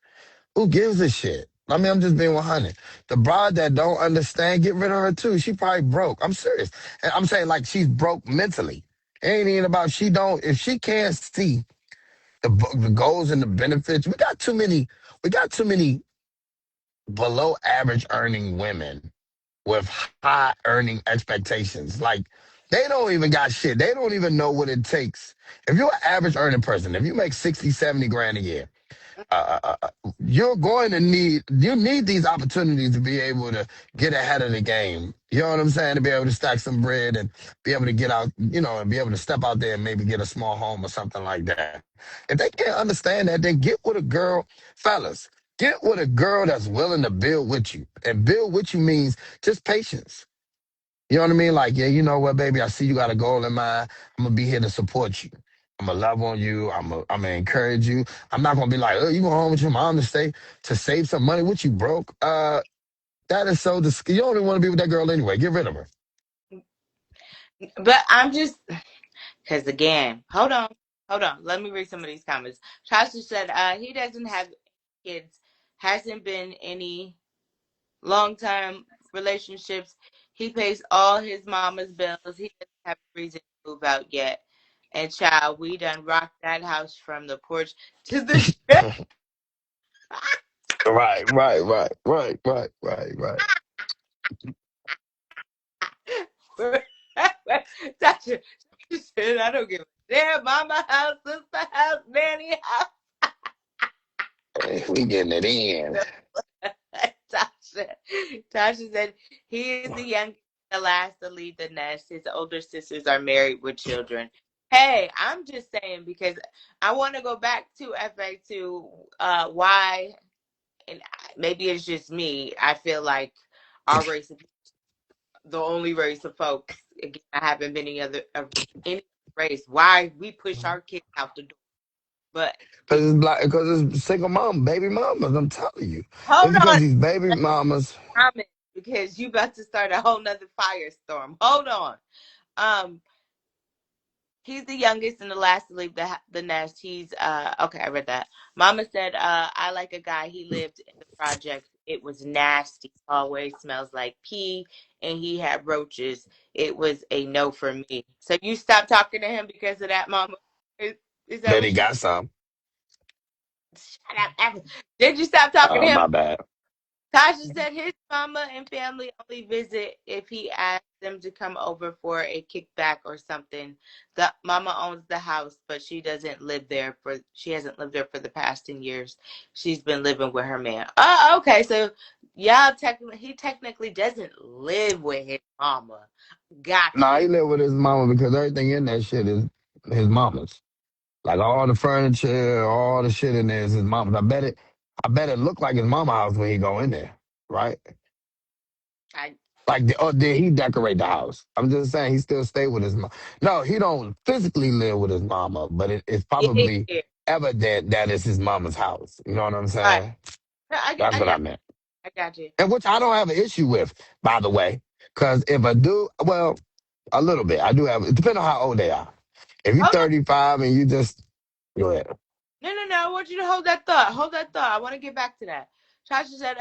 Speaker 2: Who gives a shit? I mean, I'm just being 100. The broad that don't understand, get rid of her too. She probably broke. I'm serious. And I'm saying like she's broke mentally. It ain't even about she don't. If she can't see the goals and the benefits, We got too many below average earning women with high earning expectations. Like they don't even got shit. They don't even know what it takes. If you're an average earning person, if you make 60, 70 grand a year, you need these opportunities to be able to get ahead of the game. You know what I'm saying? To be able to stack some bread and be able to get out, and be able to step out there and maybe get a small home or something like that. If they can't understand that, then get with a girl, fellas. Get with a girl that's willing to build with you. And build with you means just patience. You know what I mean? Like, yeah, you know what, baby? I see you got a goal in mind. I'm gonna be here to support you. I'm gonna love on you. I'm gonna encourage you. I'm not gonna be like, oh, you going home with your mom to save some money. What you broke? That is so You don't even want to be with that girl anyway. Get rid of her.
Speaker 1: But I'm just because again, hold on. Let me read some of these comments. Tasha said, he doesn't have kids, hasn't been any long term relationships. He pays all his mama's bills. He doesn't have a reason to move out yet. And child, we done rocked that house from the porch to the shed.
Speaker 2: Right.
Speaker 1: Tasha, she said, I don't give a damn. Mama house, sister house, nanny house.
Speaker 2: We getting it in.
Speaker 1: Tasha. Tasha said he is the youngest, the last to leave the nest. His older sisters are married with children. Hey, I'm just saying because I want to go back to FA to why, and maybe it's just me. I feel like our race is the only race of folks. Again, I haven't been any race. Why we push our kids out the door? But
Speaker 2: Because it's single mom, baby mamas. I'm telling you, it's
Speaker 1: hold
Speaker 2: because
Speaker 1: on,
Speaker 2: these baby mamas.
Speaker 1: comment because you about to start a whole nother firestorm. Hold on. Um, he's the youngest and the last to leave the nest. He's okay. I read that. Mama said, I like a guy. He lived in the project. It was nasty. Always smells like pee, and he had roaches. It was a no for me. So you stopped talking to him because of that, Mama? Is that
Speaker 2: Then he
Speaker 1: what you?
Speaker 2: got some.
Speaker 1: Shut up. Did you stop talking to him?
Speaker 2: My bad.
Speaker 1: Tasha said his mama and family only visit if he asks them to come over for a kickback or something. The mama owns the house, but she hasn't lived there for the past 10 years. She's been living with her man. Oh, okay. So he technically doesn't live with his mama. Got
Speaker 2: Nah,
Speaker 1: you.
Speaker 2: he live with his mama because everything in that shit is his mama's. Like all the furniture, all the shit in there is his mama's. I bet it looked like his mama house when he go in there, right?
Speaker 1: I
Speaker 2: Like, or did he decorate the house? I'm just saying he still stay with his mom. No, he don't physically live with his mama, but it's probably
Speaker 1: yeah,
Speaker 2: evident that it's his mama's house. You know what I'm
Speaker 1: right.
Speaker 2: saying?
Speaker 1: No,
Speaker 2: That's
Speaker 1: I
Speaker 2: what I
Speaker 1: got
Speaker 2: meant.
Speaker 1: I got you.
Speaker 2: And which I don't have an issue with, by the way. Because if I do, well, a little bit. I do have, it depends on how old they are. If you're
Speaker 1: Oh
Speaker 2: 35 and you just, go ahead.
Speaker 1: no. I want you to hold that thought. Hold that thought. I want to get back to that. Tasha said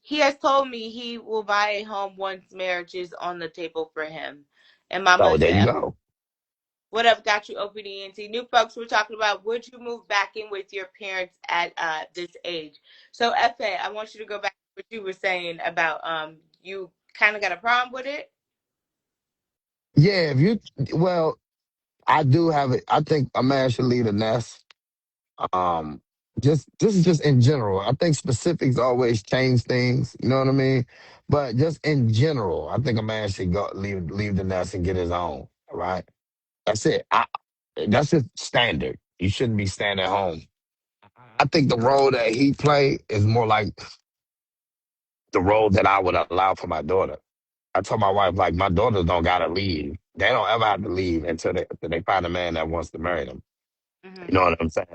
Speaker 1: he has told me he will buy a home once marriage is on the table for him. And
Speaker 2: So
Speaker 1: Mama
Speaker 2: there you
Speaker 1: said,
Speaker 2: go.
Speaker 1: "What up? Got you, OPDNT. New folks. We're talking about would you move back in with your parents at this age?" So, Fa, I want you to go back to what you were saying about you kind of got a problem with it.
Speaker 2: Yeah, if you, well, I do have it. I think a man should leave the nest. Um, just this is just in general. I think specifics always change things. You know what I mean? But just in general, I think a man should go leave the nest and get his own. All right, that's it. That's just standard. You shouldn't be staying at home. I think the role that he played is more like the role that I would allow for my daughter. I told my wife like my daughters don't gotta leave. They don't ever have to leave until they find a man that wants to marry them.
Speaker 1: Hmm.
Speaker 2: You know what I'm saying?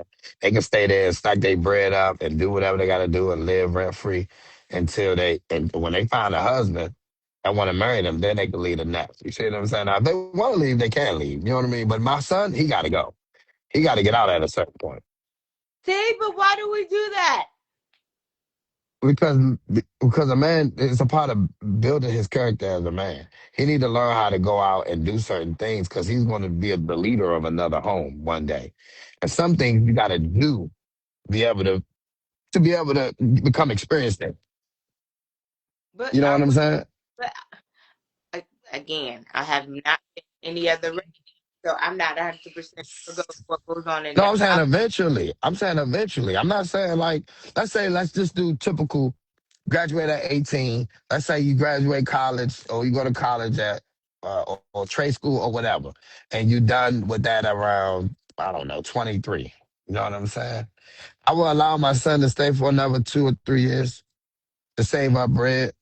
Speaker 2: They can stay there and stack their bread up and do whatever they got to do and live rent free until and when they find a husband that want to marry them, then they can leave the nest. You see what I'm saying? Now, if they want to leave, they can leave. You know what I mean? But my son, he got to go. He got to get out at a certain point
Speaker 1: See, but why do we do that?
Speaker 2: because because a man it's a part of building his character as a man. He need to learn how to go out and do certain things because he's going to be the leader of another home one day. And some things you got to do be able to be able to become experienced in.
Speaker 1: But
Speaker 2: You know
Speaker 1: are
Speaker 2: what I'm
Speaker 1: we?
Speaker 2: saying?
Speaker 1: But again, I have not been any other race, so I'm not 100% sure what goes on in
Speaker 2: No,
Speaker 1: that
Speaker 2: I'm saying
Speaker 1: house.
Speaker 2: eventually. I'm saying eventually. I'm not saying like, let's say, let's just do typical graduate at 18. Let's say you graduate college or you go to college at, or trade school or whatever, and you done with that around, I don't know, 23. You know what I'm saying? I will allow my son to stay for another 2 or 3 years to save up bread.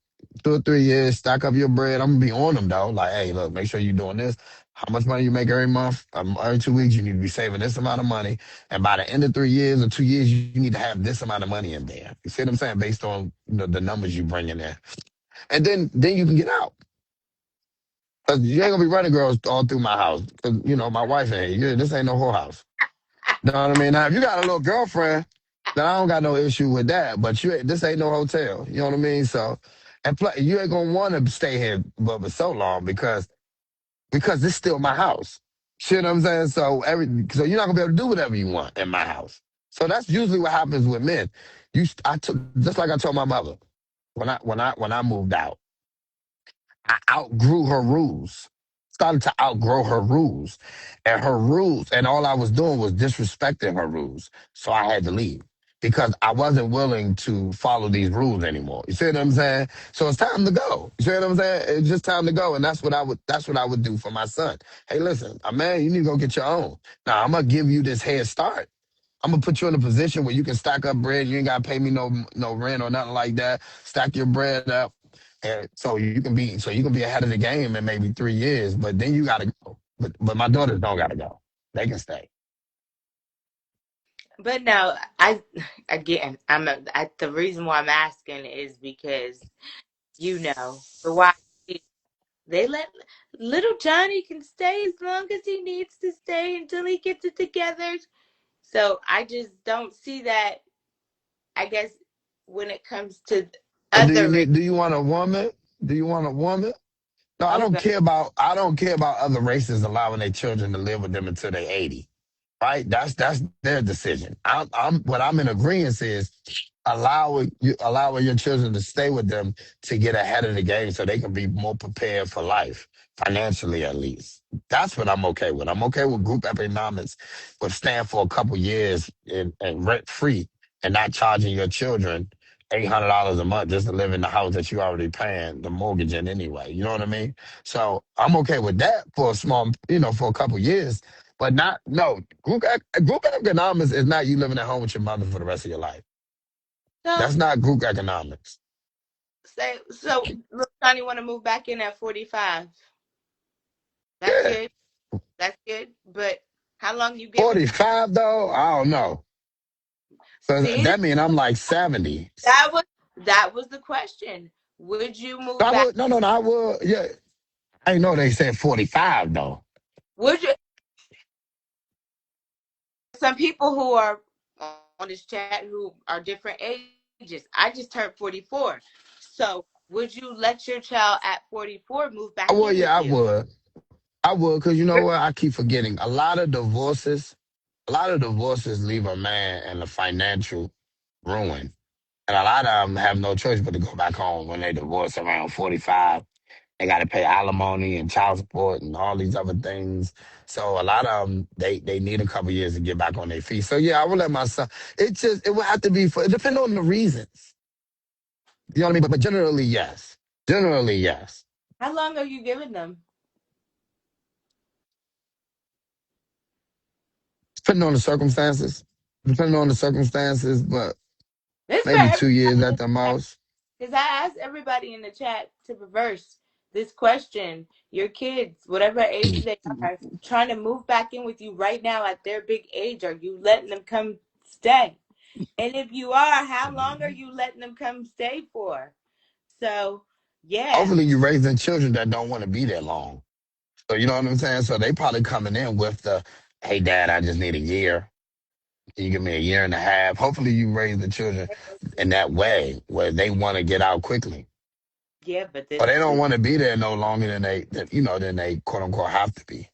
Speaker 2: 2 or 3 years, stack up your bread. I'm gonna be on them though. Like, hey, look, make sure you're doing this. How much money you make every month? Every 2 weeks, you need to be saving this amount of money. And by the end of 3 years or 2 years, you need to have this amount of money in there. You see what I'm saying? Based on the numbers you bring in there, and then you can get out. Cause you ain't gonna be running girls all through my house. Cause my wife ain't. This ain't no whorehouse. You know what I mean? Now, if you got a little girlfriend, then I don't got no issue with that. But this ain't no hotel. You know what I mean? So, and plus, you ain't gonna want to stay here but so long because this still my house. See what I'm saying? So you're not gonna be able to do whatever you want in my house. So that's usually what happens with men. I took just like I told my mother when I moved out. I outgrew her rules. Started to outgrow her rules. And her rules, and all I was doing was disrespecting her rules. So I had to leave because I wasn't willing to follow these rules anymore. You see what I'm saying? So it's time to go. You see what I'm saying? It's just time to go. And that's what I would do for my son. Hey, listen, man, you need to go get your own. Now I'm gonna give you this head start. I'm gonna put you in a position where you can stack up bread. You ain't gotta pay me no rent or nothing like that. Stack your bread up, and so you can be ahead of the game in maybe 3 years. But then you gotta go. But my daughters don't gotta go. They can stay.
Speaker 1: But no, I again, the reason why I'm asking is because the why they let little Johnny can stay as long as he needs to stay until he gets it together. So I just don't see that. I guess when it comes to
Speaker 2: But do
Speaker 1: other races,
Speaker 2: do you want a woman? Do you want a woman? No, I
Speaker 1: oh
Speaker 2: don't
Speaker 1: god,
Speaker 2: care about other races allowing their children to live with them until they're 80. Right? That's their decision. What I'm in agreement is allowing your children to stay with them to get ahead of the game so they can be more prepared for life, financially at least. That's what I'm okay with. I'm okay with group economics, with staying for a couple years and rent free and not charging your children. $800 a month just to live in the house that you already paying the mortgage in anyway. You know what I mean? So I'm okay with that for a small, for a couple years, but not no group economics is not you living at home with your mother for the rest of your life.
Speaker 1: So
Speaker 2: That's not group economics.
Speaker 1: Lil Johnny want to move back in at 45. That's
Speaker 2: Yeah,
Speaker 1: good. That's good. But how long you giving?
Speaker 2: 45 though. I don't know. So
Speaker 1: See,
Speaker 2: that mean I'm like 70.
Speaker 1: that was that was the question. Would you move
Speaker 2: I
Speaker 1: back?
Speaker 2: would no. I would. Yeah, I know they said 45 though.
Speaker 1: Would you? Some people who are on this chat who are different ages. I just turned 44. So would you let your child at 44 move
Speaker 2: I
Speaker 1: back
Speaker 2: would.
Speaker 1: in with
Speaker 2: Yeah, I
Speaker 1: you?
Speaker 2: would. I would, because you know what? I keep forgetting. A lot of divorces leave a man in a financial ruin. And a lot of them have no choice but to go back home when they divorce around 45. They got to pay alimony and child support and all these other things. So a lot of them, they need a couple years to get back on their feet. So yeah, I would let my son. It would have to be it depends on the reasons. You know what I mean? But generally, yes. Generally, yes.
Speaker 1: How long are you giving them?
Speaker 2: Depending on the circumstances. Depending on the circumstances, but
Speaker 1: This for
Speaker 2: maybe 2 years
Speaker 1: everybody
Speaker 2: at the most.
Speaker 1: because I asked everybody in the chat to reverse this question. Your kids, whatever age they are, trying to move back in with you right now at their big age, are you letting them come stay? And if you are, how long are you letting them come stay for? So, yeah,
Speaker 2: Hopefully, you're raising children that don't want to be there long. So you know what I'm saying. So they probably coming in with the, "Hey, Dad, I just need a year. Can you give me a year and a half?" Hopefully, you raise the children in that way where they want to get out quickly,
Speaker 1: yeah, but
Speaker 2: or
Speaker 1: this
Speaker 2: they don't want to be there no longer than they quote unquote have to be.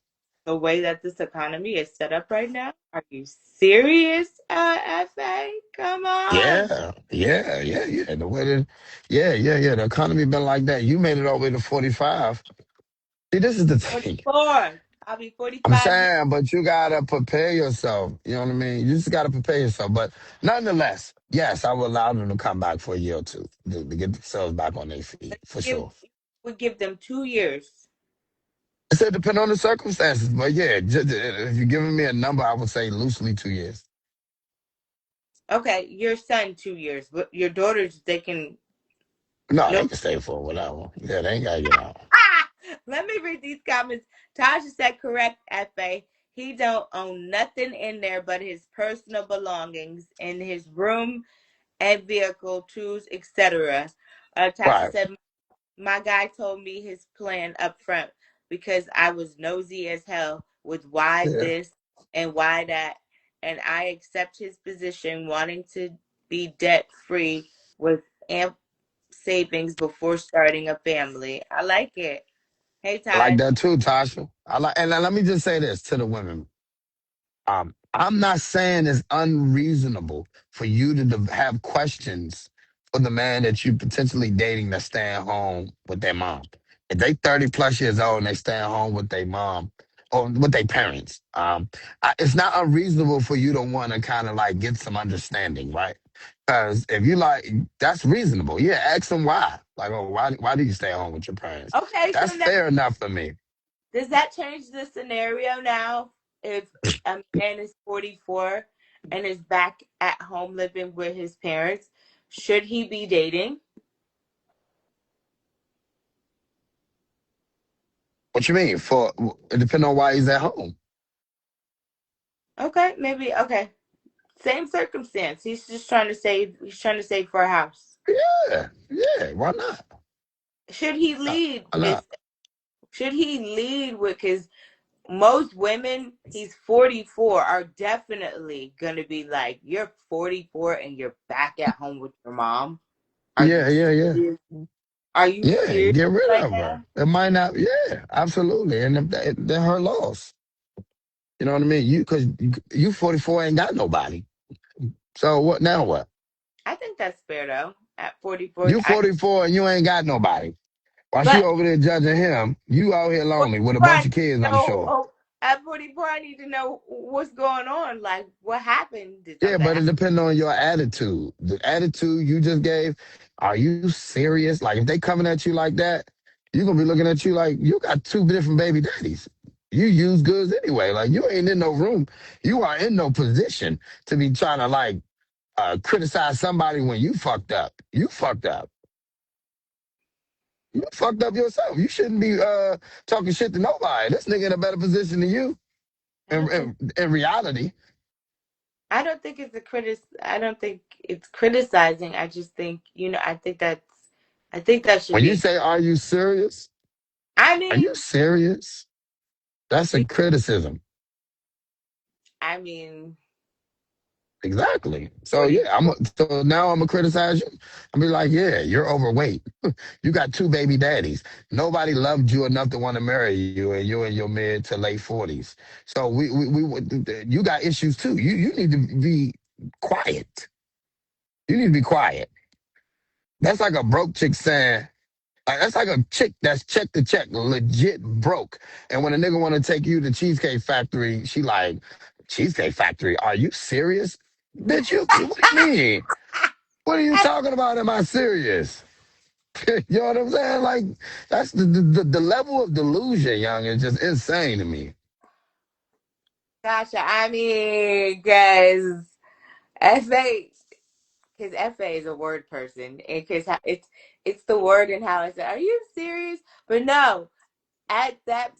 Speaker 1: the way that this economy is set up right now. Are you serious, FA? Come on.
Speaker 2: Yeah. The way that, yeah. The economy been like that. You made it all the way to 45. See, this is the thing.
Speaker 1: 44. I'll be
Speaker 2: I'm
Speaker 1: 45.
Speaker 2: saying, but you gotta prepare yourself. You know what I mean? You just gotta prepare yourself. But nonetheless, yes, I will allow them to come back for a year or two to get themselves back on their feet for
Speaker 1: Give,
Speaker 2: sure.
Speaker 1: we give them 2 years.
Speaker 2: I said depend on the circumstances, but yeah, if you're giving me a number, I would say loosely 2 years.
Speaker 1: Okay, your son 2 years, but your daughters they can.
Speaker 2: No, they
Speaker 1: Nope.
Speaker 2: can stay for whatever. Yeah, they ain't gotta get out.
Speaker 1: Ah! Let me read these comments. Tasha said correct, Fa. He don't own nothing in there but his personal belongings in his room and vehicle, tools, etc. Tasha
Speaker 2: Right.
Speaker 1: said my guy told me his plan up front because I was nosy as hell with why
Speaker 2: Yeah.
Speaker 1: this and why that. And I accept his position wanting to be debt free with amp savings before starting a family. I like it. Hey,
Speaker 2: I like
Speaker 1: Taj.
Speaker 2: that too, Tasha. And let me just say this to the women. I'm not saying it's unreasonable for you to have questions for the man that you potentially dating that's staying home with their mom. If they 30 plus years old and they staying home with their mom or with their parents, it's not unreasonable for you to want to kind of like get some understanding, right? Because if you like, that's reasonable. Yeah, ask them why. Like, oh, why do you stay home with your parents?
Speaker 1: Okay, so
Speaker 2: That's
Speaker 1: now
Speaker 2: fair enough for me.
Speaker 1: does that change the scenario now? If a man is 44 and is back at home living with his parents, should he be dating?
Speaker 2: What you mean? It depends on why he's at home.
Speaker 1: Okay, maybe okay. Same circumstance. He's just trying to save. He's trying to save for a house.
Speaker 2: Yeah, why not?
Speaker 1: Should he
Speaker 2: Uh,
Speaker 1: lead
Speaker 2: Why
Speaker 1: with?
Speaker 2: not?
Speaker 1: Should he lead with? Because most women, he's 44, are definitely gonna be like, "You're 44 and you're back at home with your mom. Are you
Speaker 2: Yeah.
Speaker 1: serious? Are you
Speaker 2: Yeah,
Speaker 1: serious
Speaker 2: get rid
Speaker 1: right
Speaker 2: of her.
Speaker 1: now?"
Speaker 2: It might not. Yeah, absolutely. And if then her loss. You know what I mean? Because you 44 ain't got nobody. So what now? What?
Speaker 1: I think that's fair though. At 44,
Speaker 2: You 44 and you ain't got nobody. While she
Speaker 1: but
Speaker 2: over there judging him, you out here lonely with a
Speaker 1: 44,
Speaker 2: bunch of kids, I'm
Speaker 1: no,
Speaker 2: sure.
Speaker 1: At 44, I need to know what's going on. Like, what happened? Did
Speaker 2: Yeah,
Speaker 1: something
Speaker 2: but it
Speaker 1: happen?
Speaker 2: depends on your attitude. The attitude you just gave, are you serious? Like if they coming at you like that, you're gonna be looking at you like you got two different baby daddies. You use goods anyway. Like you ain't in no room. You are in no position to be trying to like criticize somebody when you fucked up. You fucked up. You fucked up yourself. You shouldn't be talking shit to nobody. This nigga in a better position than you
Speaker 1: I don't think.
Speaker 2: in reality.
Speaker 1: I don't think it's a I don't think it's criticizing. I just think I think that's. I think that should
Speaker 2: When you
Speaker 1: be.
Speaker 2: say, are you serious?
Speaker 1: I
Speaker 2: Are you
Speaker 1: mean,
Speaker 2: serious? That's a
Speaker 1: be,
Speaker 2: criticism.
Speaker 1: I mean,
Speaker 2: Exactly. So yeah,
Speaker 1: 44.
Speaker 2: so now I'm gonna criticize you. I'm be like, yeah, you're overweight. You got two baby daddies. Nobody loved you enough to want to marry you, and you're in your mid to late 40s. So you got issues too. You need to be quiet. You need to be quiet. That's like a broke chick saying, like, that's like a chick that's check to check, legit broke. And when a nigga want to take you to Cheesecake Factory, she like, Cheesecake Factory? Are you serious? Bitch, what do you mean? What are you talking about? Am I serious? You know what I'm saying? Like, that's the level of delusion, young, is just insane to me.
Speaker 1: Gotcha. I mean, guys, FA, because FA is a word person, and because it's the word and how I say, "Are you serious?" But no, at that,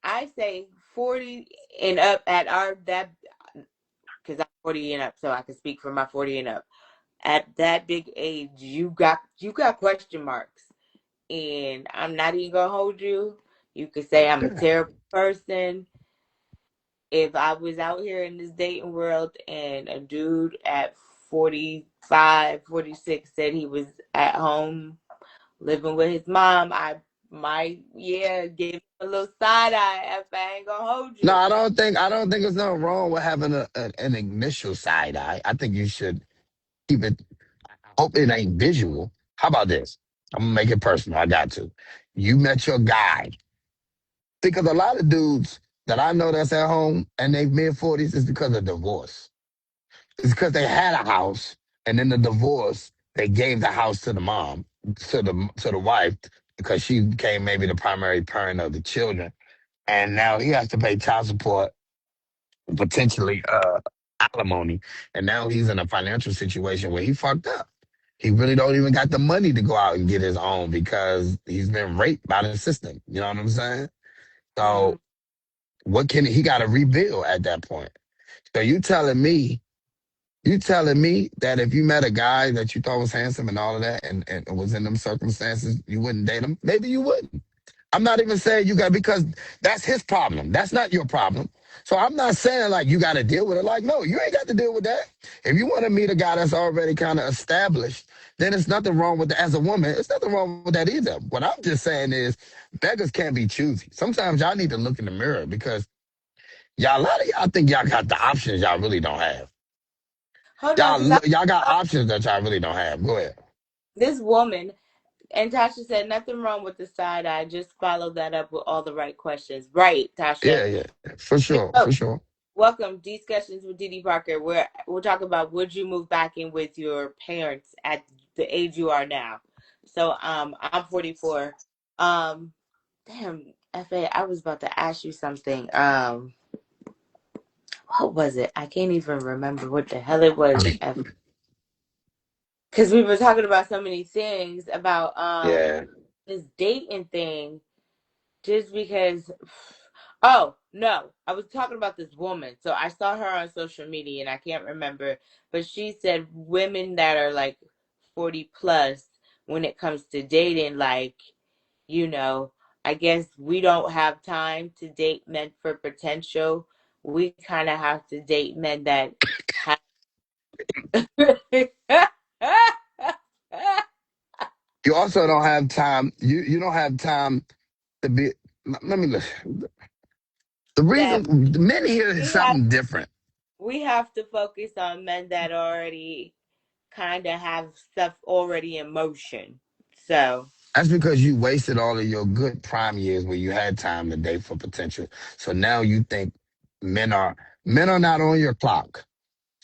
Speaker 1: I say 40 and up at our that because I'm 40 and up, so I can speak for my 40 and up. At that big age, you got question marks, and I'm not even gonna hold you. You could say I'm a
Speaker 2: Yeah.
Speaker 1: terrible person. If I was out here in this dating world and a dude at 45, 46 said he was at home living with his mom, I might, yeah, give him a little side eye if I ain't gonna hold
Speaker 2: No,
Speaker 1: you.
Speaker 2: I don't think there's nothing wrong with having an initial side eye. I think you should keep it. Hope it ain't visual. How about this? I'm gonna make it personal. I got to. You met your guy. Because a lot of dudes that I know that's at home and they mid 40s is because of divorce. It's because they had a house and in the divorce they gave the house to the mom, to the wife, because she became maybe the primary parent of the children. And now he has to pay child support, potentially alimony. And now he's in a financial situation where he fucked up. He really don't even got the money to go out and get his own because he's been raped by the system. You know what I'm saying?
Speaker 1: Mm.
Speaker 2: So what can he got to rebuild at that point? So you telling me that if you met a guy that you thought was handsome and all of that and was in them circumstances, you wouldn't date him? Maybe you wouldn't. I'm not even saying you got because that's his problem. That's not your problem. So I'm not saying like you got to deal with it. Like, no, you ain't got to deal with that. If you want to meet a guy that's already kind of established, then it's nothing wrong with that. As a woman, it's nothing wrong with that either. What I'm just saying is beggars can't be choosy. Sometimes y'all need to look in the mirror because y'all, a lot of y'all think y'all got the options y'all really don't have.
Speaker 1: Hold on,
Speaker 2: Y'all,
Speaker 1: because
Speaker 2: y'all got options that y'all really don't have. Go ahead.
Speaker 1: this woman, and Tasha said nothing wrong with the side eye. Just follow that up with all the right questions. Right, Tasha.
Speaker 2: Yeah, yeah, for
Speaker 1: Here
Speaker 2: sure,
Speaker 1: we
Speaker 2: for
Speaker 1: go.
Speaker 2: sure.
Speaker 1: Welcome, Discussions with Didi Parker. Where we'll talk about would you move back in with your parents at the age you are now. So I'm 44. Um damn, FA, I was about to ask you something. What was it? I can't even remember what the hell it was. Because we were talking about so many things about
Speaker 2: Yeah.
Speaker 1: this dating thing just because. Oh no, I was talking about this woman. So I saw her on social media and I can't remember, but she said women that are like 40 plus when it comes to dating, like, you know, I guess we don't have time to date men for potential. We kind of have to date men that have.
Speaker 2: You also don't have time. You don't have time to be. Let me look. The
Speaker 1: that
Speaker 2: reason men here is
Speaker 1: we have
Speaker 2: something different.
Speaker 1: we have to focus on men that already kind of have stuff already in motion. So.
Speaker 2: That's because you wasted all of your good prime years where you had time to date for potential. So now you think men are men are not on your clock.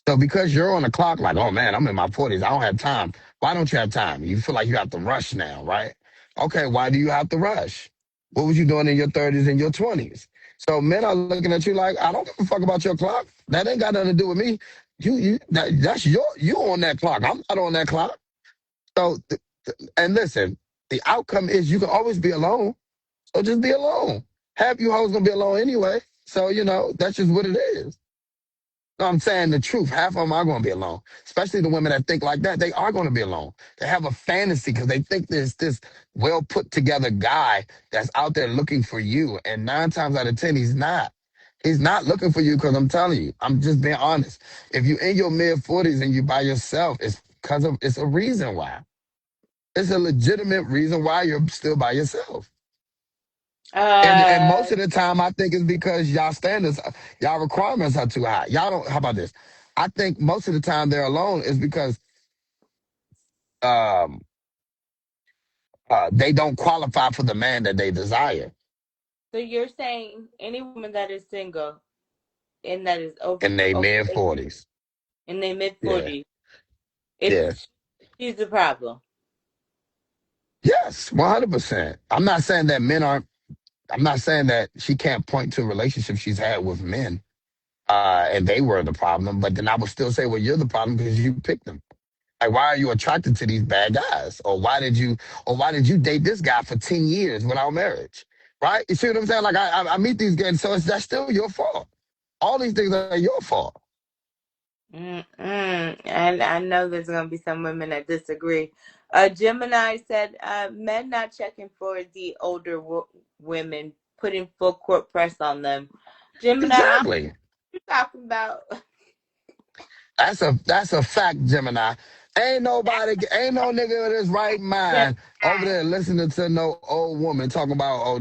Speaker 2: So because you're on the clock, like, oh man, I'm in my 40s, I don't have time. Why don't you have time? You feel like you have to rush now, right? Okay, why do you have to rush? What was you doing in your 30s and your 20s? So men are looking at you like, I don't give a fuck about your clock. That ain't got nothing to do with me. That's you on that clock. I'm not on that clock. So and listen, the outcome is you can always be alone. So just be alone. Half you hoes gonna be alone anyway. So that's just what it is. No, I'm saying the truth. Half of them are going to be alone, especially the women that think like that. They are going to be alone. They have a fantasy because they think there's this well put together guy that's out there looking for you. And 9 times out of 10, he's not. He's not looking for you because I'm telling you, I'm just being honest. If you're in your mid 40s and you by yourself, it's a reason why. It's a legitimate reason why you're still by yourself. And
Speaker 1: Uh,
Speaker 2: most of the time, I think it's because y'all standards, y'all requirements are too high. Y'all don't. How about this? I think most of the time they're alone is because um, they don't qualify for the man that they desire
Speaker 1: so you're saying any woman that is single and that is
Speaker 2: in their
Speaker 1: over
Speaker 2: mid
Speaker 1: 18
Speaker 2: 40s.
Speaker 1: in their mid
Speaker 2: Yeah,
Speaker 1: 40s,
Speaker 2: yeah,
Speaker 1: it's she's the problem.
Speaker 2: yes, 100%. I'm not saying that men aren't. I'm not saying that she can't point to relationships she's had with men, and they were the problem. But then I would still say, well, you're the problem because you picked them. Like, why are you attracted to these bad guys? Or why did you date this guy for 10 years without marriage? Right? You see what I'm saying? Like, I meet these guys, so that's still your fault. All these things are your fault.
Speaker 1: And I know there's gonna be some women that disagree. Gemini said, men not checking for the older women, putting full court press on them. Gemini, I'm
Speaker 2: Exactly.
Speaker 1: talking about.
Speaker 2: That's a fact, Gemini. Ain't no nigga in his right mind over
Speaker 1: Gemini.
Speaker 2: there listening to no old woman talking about, oh,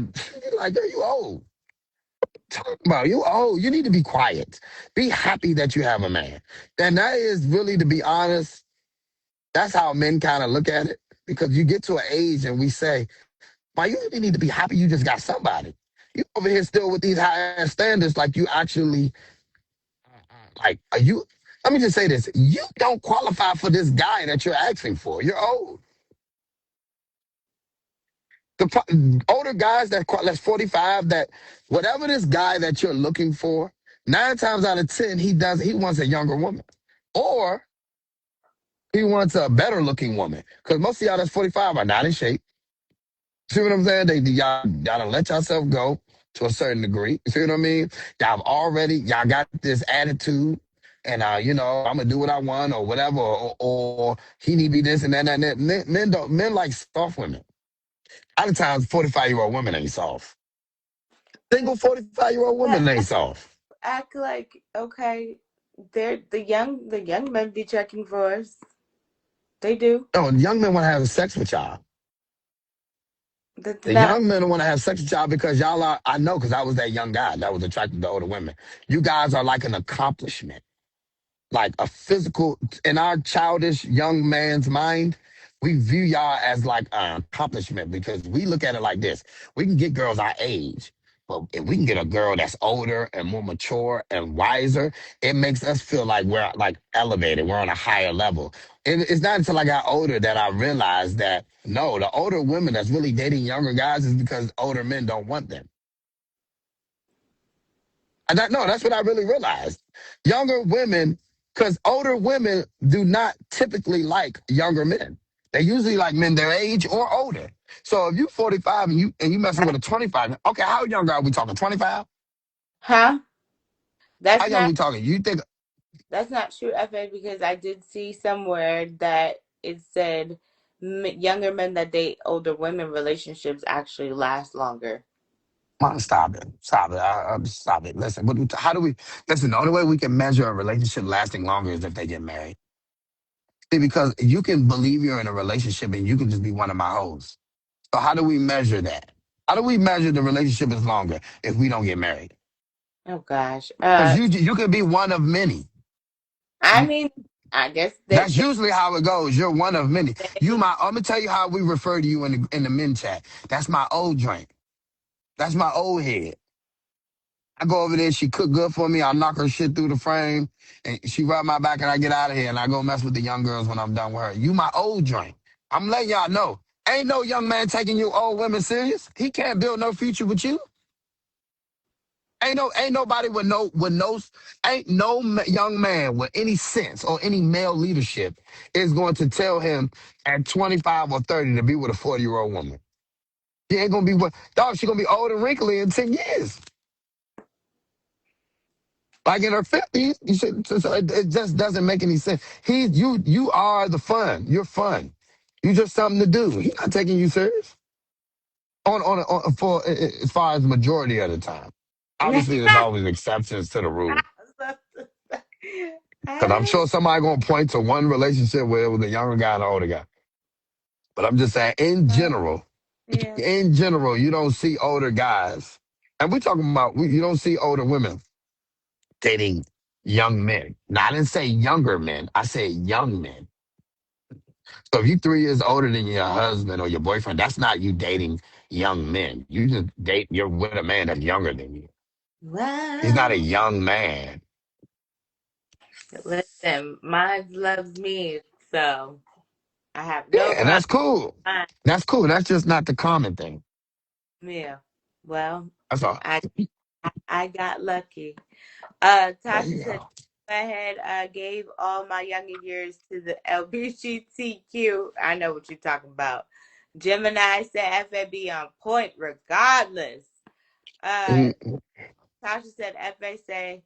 Speaker 2: like, girl, you old. Talking about you old. You need to be quiet. Be happy that you have a man. And that is really, to be honest, that's how men kind of look at it. Because you get to an age and we say, "Man, you really need to be happy you just got somebody. You over here still with these high ass standards, like you actually, like, are you, let me just say this. You don't qualify for this guy that you're asking for. You're old. Older guys that's 45, that whatever this guy that you're looking for, 9 times out of 10, he wants a younger woman. Or he wants a better looking woman. Because most of y'all that's 45 are not in shape. See what I'm saying? Y'all don't let yourself go to a certain degree. You see what I mean? Y'all got this attitude, and I'm gonna do what I want or whatever, or he need to be this and that and that. Men like soft women. A lot of times, 45-year-old women ain't soft. Single 45-year-old women
Speaker 1: But
Speaker 2: ain't soft.
Speaker 1: act like okay, they're the young men be checking for us. They do.
Speaker 2: No, young men want to have sex with y'all.
Speaker 1: That's
Speaker 2: The
Speaker 1: not.
Speaker 2: young men want to have sex with y'all because y'all are. I know because I was that young guy that was attracted to older women. You guys are like an accomplishment, like a physical, in our childish young man's mind, we view y'all as like an accomplishment because we look at it like this. We can get girls our age, but if we can get a girl that's older and more mature and wiser, it makes us feel like we're like elevated. We're on a higher level. It's not until I got older that I realized that no, the older women that's really dating younger guys is because older men don't want them. No, that's what I really realized. Younger women, because older women do not typically like younger men. They usually like men their age or older. So if you 45 and you messing with a 25, okay, how young are we talking? 25?
Speaker 1: Huh?
Speaker 2: How
Speaker 1: That's
Speaker 2: young
Speaker 1: not
Speaker 2: we talking? You think
Speaker 1: that's not true, FA, because I did see somewhere that it said younger men that date older women relationships actually last longer.
Speaker 2: man, stop it. Stop it. Stop it. Listen, how do we listen? The only way we can measure a relationship lasting longer is if they get married. See, because you can believe you're in a relationship and you can just be one of my hoes. So how do we measure that? How do we measure the relationship is longer if we don't get married?
Speaker 1: Oh gosh.
Speaker 2: Because you could be one of many.
Speaker 1: I
Speaker 2: You,
Speaker 1: mean, I guess they,
Speaker 2: That's usually how it goes. You're one of many. You my I'm gonna tell you how we refer to you in the men chat. That's my old drink. That's my old head. I go over there, she cook good for me, I knock her shit through the frame, and she rub my back and I get out of here and I go mess with the young girls when I'm done with her. You my old drink. I'm letting y'all know. Ain't no young man taking you old women serious. He can't build no future with you. Ain't nobody ain't no young man with any sense or any male leadership is going to tell him at 25 or 30 to be with a 40-year-old woman. She ain't gonna be what dog. She gonna be old and wrinkly in 10 years, like in her 50s. You should. So it just doesn't make any sense. You are the fun. You're fun. You just something to do. He's not taking you serious on for as far as majority of the time. Obviously, there's always exceptions to the rule. Because I'm
Speaker 1: I,
Speaker 2: sure somebody gonna point to one relationship where it was a younger guy and an older guy. But I'm just saying,
Speaker 1: yeah.
Speaker 2: in general, you don't see older guys, and we talking about you don't see older women dating young men. Now I didn't say younger men. I said young men. So if you 3 years older than your husband or your boyfriend, that's not you dating young men. You just date. You're with a man that's younger than you. He's not a
Speaker 1: Well,
Speaker 2: young man.
Speaker 1: listen, mine loves me, so I have
Speaker 2: Yeah,
Speaker 1: no
Speaker 2: and
Speaker 1: problem.
Speaker 2: that's cool. That's cool. That's just not the common thing.
Speaker 1: Yeah. Well,
Speaker 2: That's all.
Speaker 1: I I got lucky.
Speaker 2: There
Speaker 1: Tasha
Speaker 2: you
Speaker 1: said,
Speaker 2: go.
Speaker 1: "Go ahead. Gave all my younger years to the LGBTQ. I know what you're talking about." Gemini said, "FAB on point regardless." Uh,
Speaker 2: Mm,
Speaker 1: Tasha said, "FA say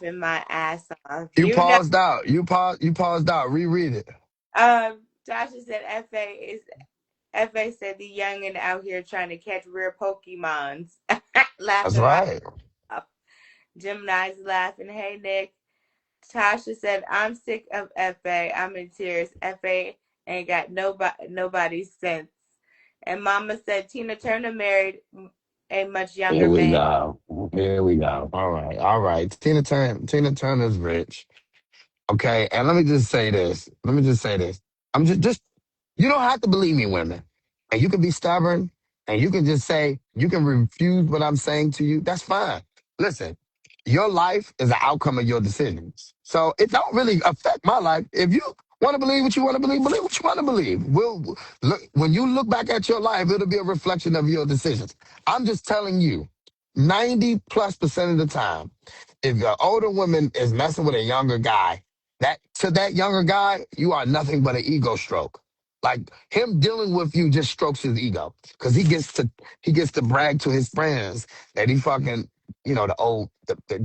Speaker 1: in my ass off."
Speaker 2: You
Speaker 1: You know.
Speaker 2: paused out. You paused out. Reread it.
Speaker 1: Tasha said, FA said the youngin out here trying to catch rare Pokemons.
Speaker 2: That's
Speaker 1: Laughing my
Speaker 2: right.
Speaker 1: off. Gemini's laughing. Hey Nick. Tasha said, I'm sick of FA. I'm in tears. FA ain't got nobody's sense. And Mama said Tina Turner married a much
Speaker 2: Here
Speaker 1: younger
Speaker 2: we
Speaker 1: man.
Speaker 2: go. Here we go. All right. All right. Tina Turner's rich. Okay. And let me just say this. Let me just say this. I'm just you don't have to believe me, women. And you can be stubborn and you can just say, you can refuse what I'm saying to you. That's fine. Listen, your life is an outcome of your decisions. So it don't really affect my life. If you want to believe what you want to believe what you want to believe. Look when you look back at your life, it'll be a reflection of your decisions. I'm just telling you, 90+% of the time, if the older woman is messing with a younger guy, that younger guy, you are nothing but an ego stroke. Like him dealing with you just strokes his ego because he gets to brag to his friends that he fucking the old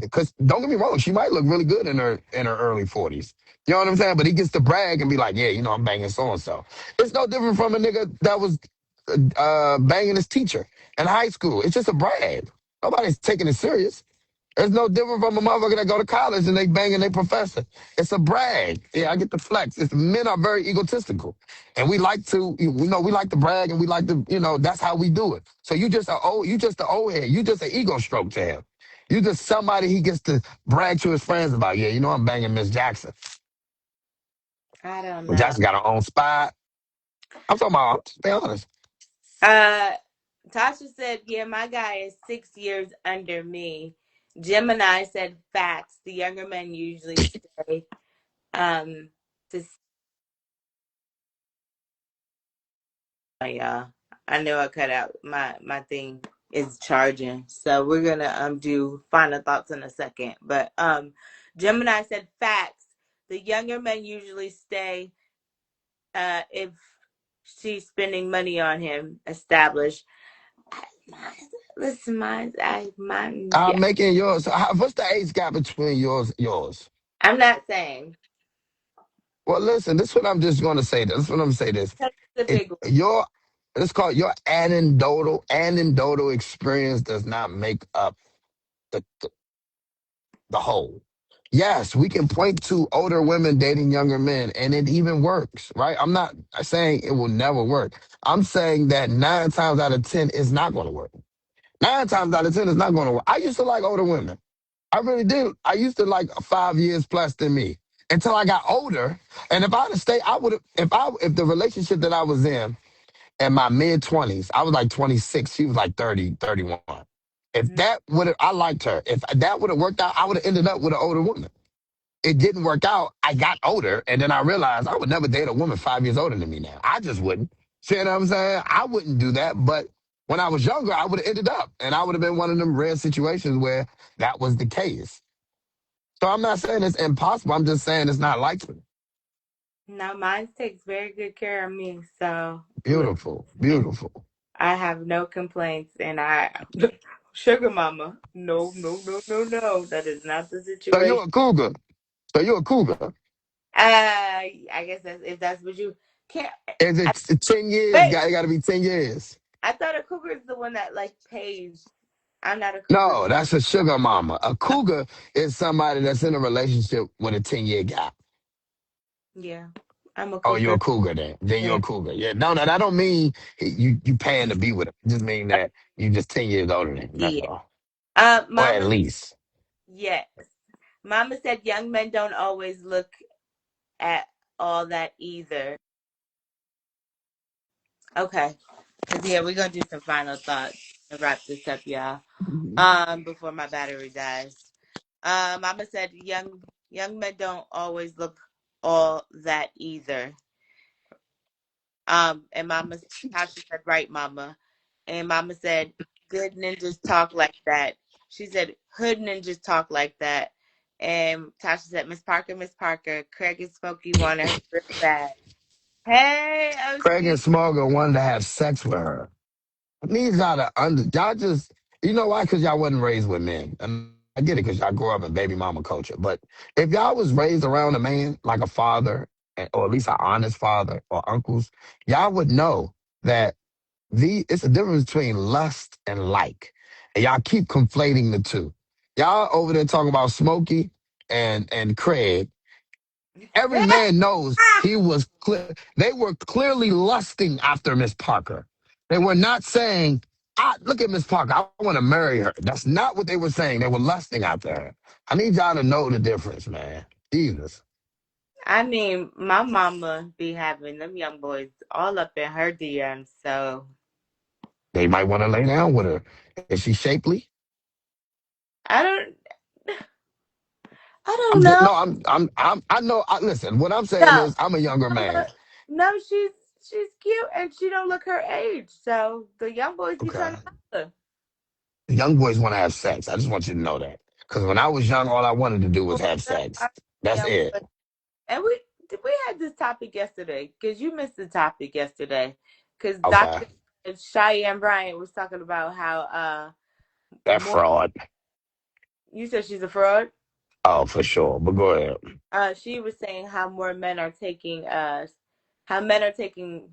Speaker 2: because don't get me wrong, she might look really good in her early 40s. You know what I'm saying? But he gets to brag and be like, yeah, I'm banging so and so. It's no different from a nigga that was banging his teacher in high school. It's just a brag. Nobody's taking it serious. It's no different from a motherfucker that go to college and they banging their professor. It's a brag. Yeah, I get the flex. Men are very egotistical, and we like to, we like to brag, and we like to, that's how we do it. So you just a old head. You just an ego stroke to him. You just somebody he gets to brag to his friends about. Yeah, I'm banging Miss Jackson.
Speaker 1: I don't
Speaker 2: Miss
Speaker 1: know.
Speaker 2: Jackson got her own spot. I'm talking about. Just be honest.
Speaker 1: Uh, Tasha said, yeah, my guy is 6 years under me. Gemini said, facts. The younger men usually stay. Um, to y'all. I know I cut out my thing is charging. So we're gonna do final thoughts in a second. But Gemini said facts. The younger men usually stay if she's spending money on him, established. Listen, mine,
Speaker 2: I'm
Speaker 1: yeah.
Speaker 2: making yours. What's the age gap between yours?
Speaker 1: I'm not saying
Speaker 2: Well, listen, this is what I'm just going to say. This is what I'm going to say. This,
Speaker 1: the
Speaker 2: it,
Speaker 1: big one.
Speaker 2: your, it's called your anecdotal experience does not make up the whole. Yes, we can point to older women dating younger men, and it even works, right? I'm not saying it will never work. I'm saying that 9 times out of 10, it's not going to work. Nine times out of ten, it's not going to work. I used to like older women. I really did. I used to like 5 years plus than me until I got older. And if I'd have stayed, I would have. If the relationship that I was in my mid 20s, I was like 26. She was like 30, 31. If that would have, I liked her. If that would have worked out, I would have ended up with an older woman. It didn't work out. I got older, and then I realized I would never date a woman 5 years older than me now. I just wouldn't. See what I'm saying? I wouldn't do that. But when I was younger, I would have ended up, and I would have been one of them rare situations where that was the case. So I'm not saying it's impossible. I'm just saying it's not likely.
Speaker 1: No, mine takes very good care of me. So look,
Speaker 2: Beautiful, beautiful.
Speaker 1: I have no complaints, and I sugar mama. No, no, no, no, no. That is not the
Speaker 2: So you're
Speaker 1: situation.
Speaker 2: a cougar. So you're a cougar.
Speaker 1: I guess that's if that's what you can't.
Speaker 2: Is
Speaker 1: I,
Speaker 2: it 10 years?
Speaker 1: wait,
Speaker 2: Got to be 10 years.
Speaker 1: I thought a cougar is the one that like pays. I'm not a cougar.
Speaker 2: No, that's a sugar mama. A cougar is somebody that's in a relationship with a 10 year gap.
Speaker 1: Yeah, I'm a
Speaker 2: Oh, you're a
Speaker 1: cougar.
Speaker 2: cougar then. Then you're
Speaker 1: Yeah.
Speaker 2: a cougar. Yeah. No, no, that don't mean you paying to be with him. It just mean that you just 10 years older than him. That's
Speaker 1: Yeah.
Speaker 2: all. Or at
Speaker 1: Mama.
Speaker 2: least.
Speaker 1: Yes. Mama said young men don't always look at all that either. Okay. Cause yeah, we're gonna do some final thoughts and wrap this up, y'all. Before my battery dies. Mama said young men don't always look all that either. And Mama Tasha said, right, Mama. And Mama said, good ninjas talk like that. She said, hood ninjas talk like that. And Tasha said, Miss Parker, Craig and Smokey want her real bad. Hey,
Speaker 2: Craig and
Speaker 1: OC.
Speaker 2: Smogger wanted to have sex with her. These are the under. Y'all just, you know why? Because y'all wasn't raised with men. And I get it because y'all grew up in baby mama culture. But if y'all was raised around a man, like a father, or at least an honest father or uncles, y'all would know that it's a difference between lust and like. And y'all keep conflating the two. Y'all over there talking about Smokey and Craig. Every man knows he was clear. They were clearly lusting after Miss Parker. They were not saying, look at Miss Parker, I want to marry her. That's not what they were saying. They were lusting after her. I need y'all to know the difference, man. Jesus.
Speaker 1: I mean, my mama be having them young boys all up in her DMs, so
Speaker 2: They might want to lay down with her. Is she shapely?
Speaker 1: I don't I
Speaker 2: I'm
Speaker 1: don't
Speaker 2: just
Speaker 1: know.
Speaker 2: no. I know. Listen, what I'm saying
Speaker 1: No.
Speaker 2: is, I'm a younger
Speaker 1: No,
Speaker 2: man.
Speaker 1: no, she's cute and she don't look her age. So the young boys be trying
Speaker 2: Okay.
Speaker 1: to holler.
Speaker 2: Young boys want to have sex. I just want you to know that. Because when I was young, all I wanted to do was have sex.
Speaker 1: I-
Speaker 2: That's
Speaker 1: Young
Speaker 2: it.
Speaker 1: boys. And we had this topic yesterday because you missed the topic yesterday because
Speaker 2: Okay.
Speaker 1: Dr. Cheyenne Bryant was talking about how
Speaker 2: That
Speaker 1: more.
Speaker 2: fraud.
Speaker 1: You said she's a fraud.
Speaker 2: Oh, for sure. But go ahead.
Speaker 1: She was saying how more men are taking how men are taking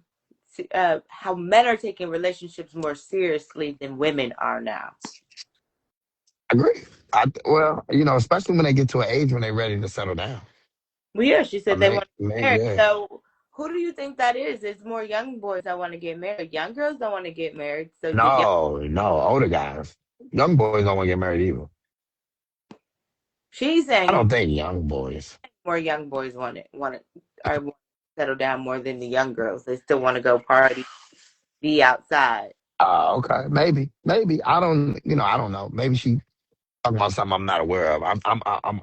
Speaker 1: how men are taking relationships more seriously than women are now.
Speaker 2: I agree. Well, especially when they get to an age when they're ready to settle down.
Speaker 1: Well, yeah, she
Speaker 2: I
Speaker 1: said they
Speaker 2: mean,
Speaker 1: want to get married.
Speaker 2: yeah.
Speaker 1: So, who do you think that is? It's more young boys that want to get married. Young girls don't want to get married. So, the young,
Speaker 2: No, no, older guys. Young boys don't want to get married either.
Speaker 1: she's
Speaker 2: I
Speaker 1: saying
Speaker 2: don't think young boys.
Speaker 1: more young boys want it, are want to settle down more than the young girls. They still want to go party, be outside.
Speaker 2: Okay. Maybe. I don't know. Maybe she talking about something I'm not aware of.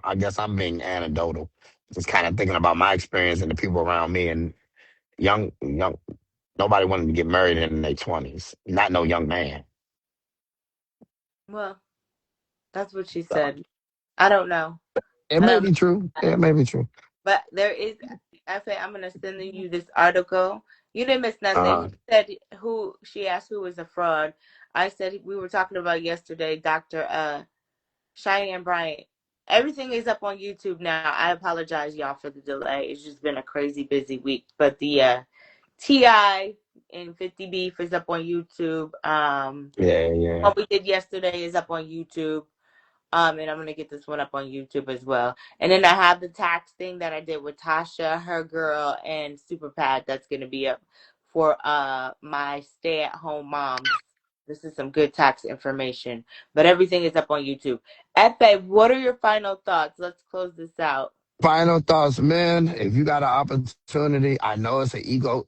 Speaker 2: I guess I'm being anecdotal. Just kind of thinking about my experience and the people around me and young, nobody wanted to get married in their 20s. Not no young man.
Speaker 1: Well, that's what she
Speaker 2: So,
Speaker 1: said. I don't know.
Speaker 2: it
Speaker 1: I
Speaker 2: may
Speaker 1: don't
Speaker 2: be true.
Speaker 1: know.
Speaker 2: It may be true.
Speaker 1: But there is, I say, I'm gonna send you this article. You didn't miss nothing.
Speaker 2: Uh,
Speaker 1: You said who she asked who was a fraud. I said we were talking about yesterday, Dr. Cheyenne Bryant. Everything is up on YouTube now. I apologize, y'all, for the delay. It's just been a crazy busy week. But the TI and 50 Beef is up on YouTube.
Speaker 2: yeah, yeah.
Speaker 1: What we did yesterday is up on YouTube. And I'm gonna get this one up on YouTube as well. And then I have the tax thing that I did with Tasha, her girl, and Super Pad that's gonna be up for my stay at home moms This is some good tax information. But everything is up on YouTube. Epe, what are your final thoughts? Let's close this out.
Speaker 2: Final thoughts, man. If you got an opportunity, I know it's an ego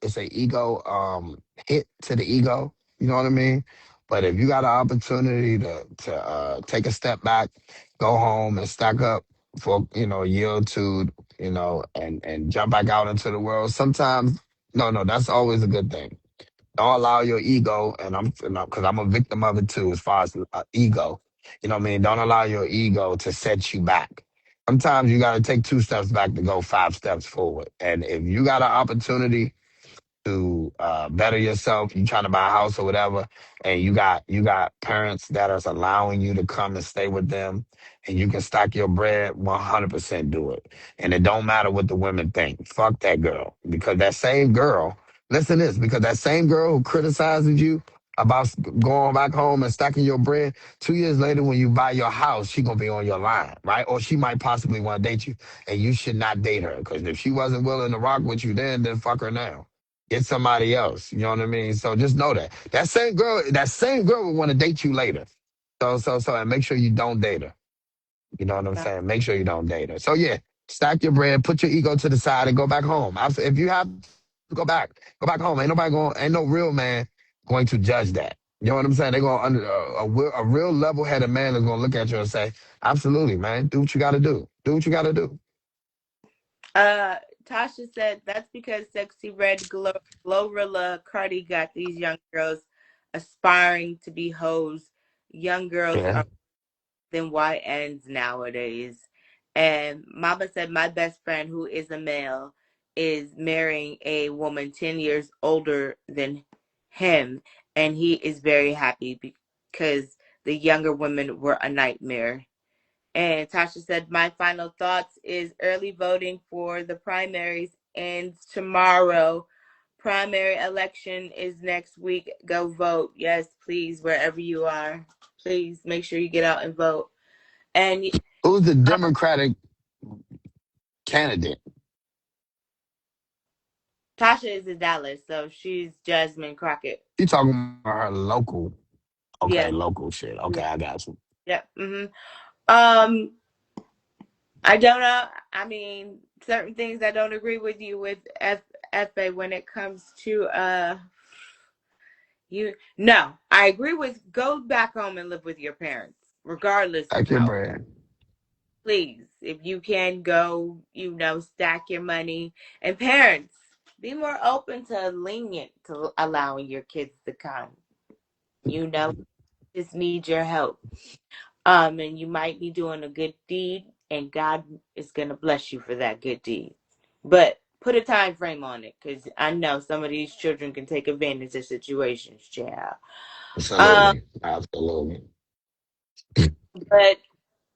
Speaker 2: hit to the ego. You know what I mean? But if you got an opportunity to take a step back, go home and stack up for a year or two, and jump back out into the world. Sometimes, no, that's always a good thing. Don't allow your ego, and because I'm a victim of it too, as far as ego. You know what I mean? Don't allow your ego to set you back. Sometimes you got to take 2 steps back to go 5 steps forward. And if you got an opportunity to better yourself, you trying to buy a house or whatever, and you got parents that are allowing you to come and stay with them, and you can stack your bread, 100% do it. And it don't matter what the women think. Fuck that girl, because that same girl, listen to this, because that same girl who criticizes you about going back home and stacking your bread, 2 years later when you buy your house, she gonna be on your line, right? Or she might possibly want to date you, and you should not date her, because if she wasn't willing to rock with you then fuck her now. Get somebody else. You know what I mean? So just know that that same girl will want to date you later. So, and make sure you don't date her. You know what I'm saying? Make sure you don't date her. So yeah, stack your bread, put your ego to the side, and go back home. If you have to go back home. Ain't no real man going to judge that. You know what I'm saying? They're going under a real level headed man is going to look at you and say, "Absolutely, man. Do what you got to do. Do what you got to do."
Speaker 1: Uh, Tasha said that's because Sexy Red Glorilla Cardi got these young girls aspiring to be hoes. Young girls
Speaker 2: Yeah.
Speaker 1: are than YNs nowadays. And Mama said my best friend, who is a male, is marrying a woman 10 years older than him. And he is very happy because the younger women were a nightmare. And Tasha said, my final thoughts is early voting for the primaries ends tomorrow. Primary election is next week. Go vote. Yes, please, wherever you are. Please make sure you get out and vote. And
Speaker 2: Who's the Democratic candidate?
Speaker 1: Tasha is in Dallas, so she's Jasmine Crockett.
Speaker 2: You talking about her local? Okay,
Speaker 1: Yeah,
Speaker 2: local shit. Okay,
Speaker 1: yeah,
Speaker 2: I got you.
Speaker 1: yeah. Um, I don't know. I mean, certain things I don't agree with you with FA when it comes to you. No, I agree with go back home and live with your parents, regardless of
Speaker 2: Stack your
Speaker 1: how.
Speaker 2: bread.
Speaker 1: Please, if you can go, stack your money. And parents, be more open to lenient to allowing your kids to come. You know, just need your help. And you might be doing a good deed, and God is gonna bless you for that good deed. But put a time frame on it, because I know some of these children can take advantage of situations, child. Um,
Speaker 2: Absolutely. Absolutely.
Speaker 1: but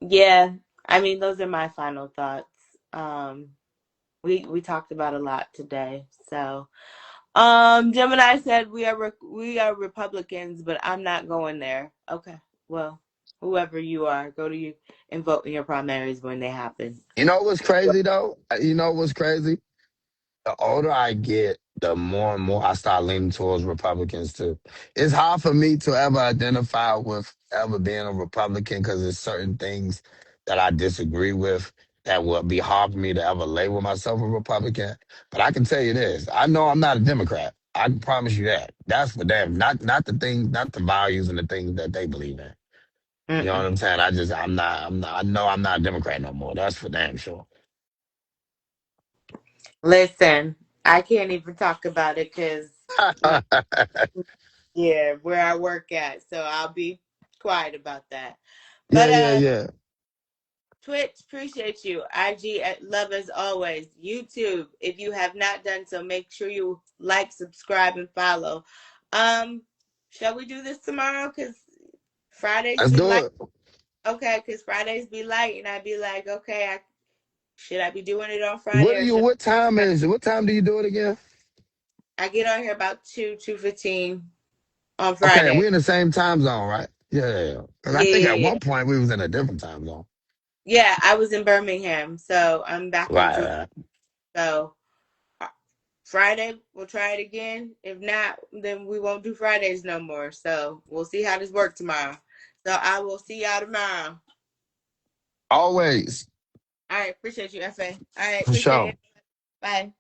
Speaker 1: yeah, I mean, those are my final thoughts. Um, we talked about a lot today, so Gemini said we are Republicans, but I'm not going there. Okay, well, whoever you are, go to you and vote in your primaries when they happen.
Speaker 2: You know what's crazy though? You know what's crazy? The older I get, the more and more I start leaning towards Republicans too. It's hard for me to ever identify with ever being a Republican because there's certain things that I disagree with that would be hard for me to ever label myself a Republican. But I can tell you this: I know I'm not a Democrat. I can promise you that. That's for them. Not the things, not the values and the things that they believe in. You know what
Speaker 1: Mm-mm.
Speaker 2: I'm saying? I'm not. I know I'm not a Democrat no more. That's for damn sure.
Speaker 1: Listen, I can't even talk about it because yeah, where I work at, so I'll be quiet about that.
Speaker 2: Yeah,
Speaker 1: But
Speaker 2: yeah, yeah.
Speaker 1: Twitch, appreciate you. IG, love as always. YouTube, if you have not done so, make sure you like, subscribe, and follow. Um, shall we do this tomorrow? Cause Fridays
Speaker 2: Let's
Speaker 1: be
Speaker 2: do
Speaker 1: light.
Speaker 2: it.
Speaker 1: Okay, cause Fridays be light, and I'd be like, okay, should I be doing it on Friday or should
Speaker 2: What time is it? What time do you do it again?
Speaker 1: I get on here about 2:15 on
Speaker 2: Okay,
Speaker 1: Friday?
Speaker 2: we in the same time zone, right? Yeah. Because I
Speaker 1: Yeah,
Speaker 2: think
Speaker 1: yeah,
Speaker 2: at
Speaker 1: yeah.
Speaker 2: one point we was in a different time zone.
Speaker 1: Yeah, I was in Birmingham, so I'm back in
Speaker 2: Right,
Speaker 1: Georgia.
Speaker 2: right.
Speaker 1: So Friday, we'll try it again. If not, then we won't do Fridays no more. So we'll see how this works tomorrow. So I will see y'all tomorrow.
Speaker 2: Always.
Speaker 1: All right, appreciate you, FA. All right,
Speaker 2: For
Speaker 1: appreciate it.
Speaker 2: sure.
Speaker 1: Bye.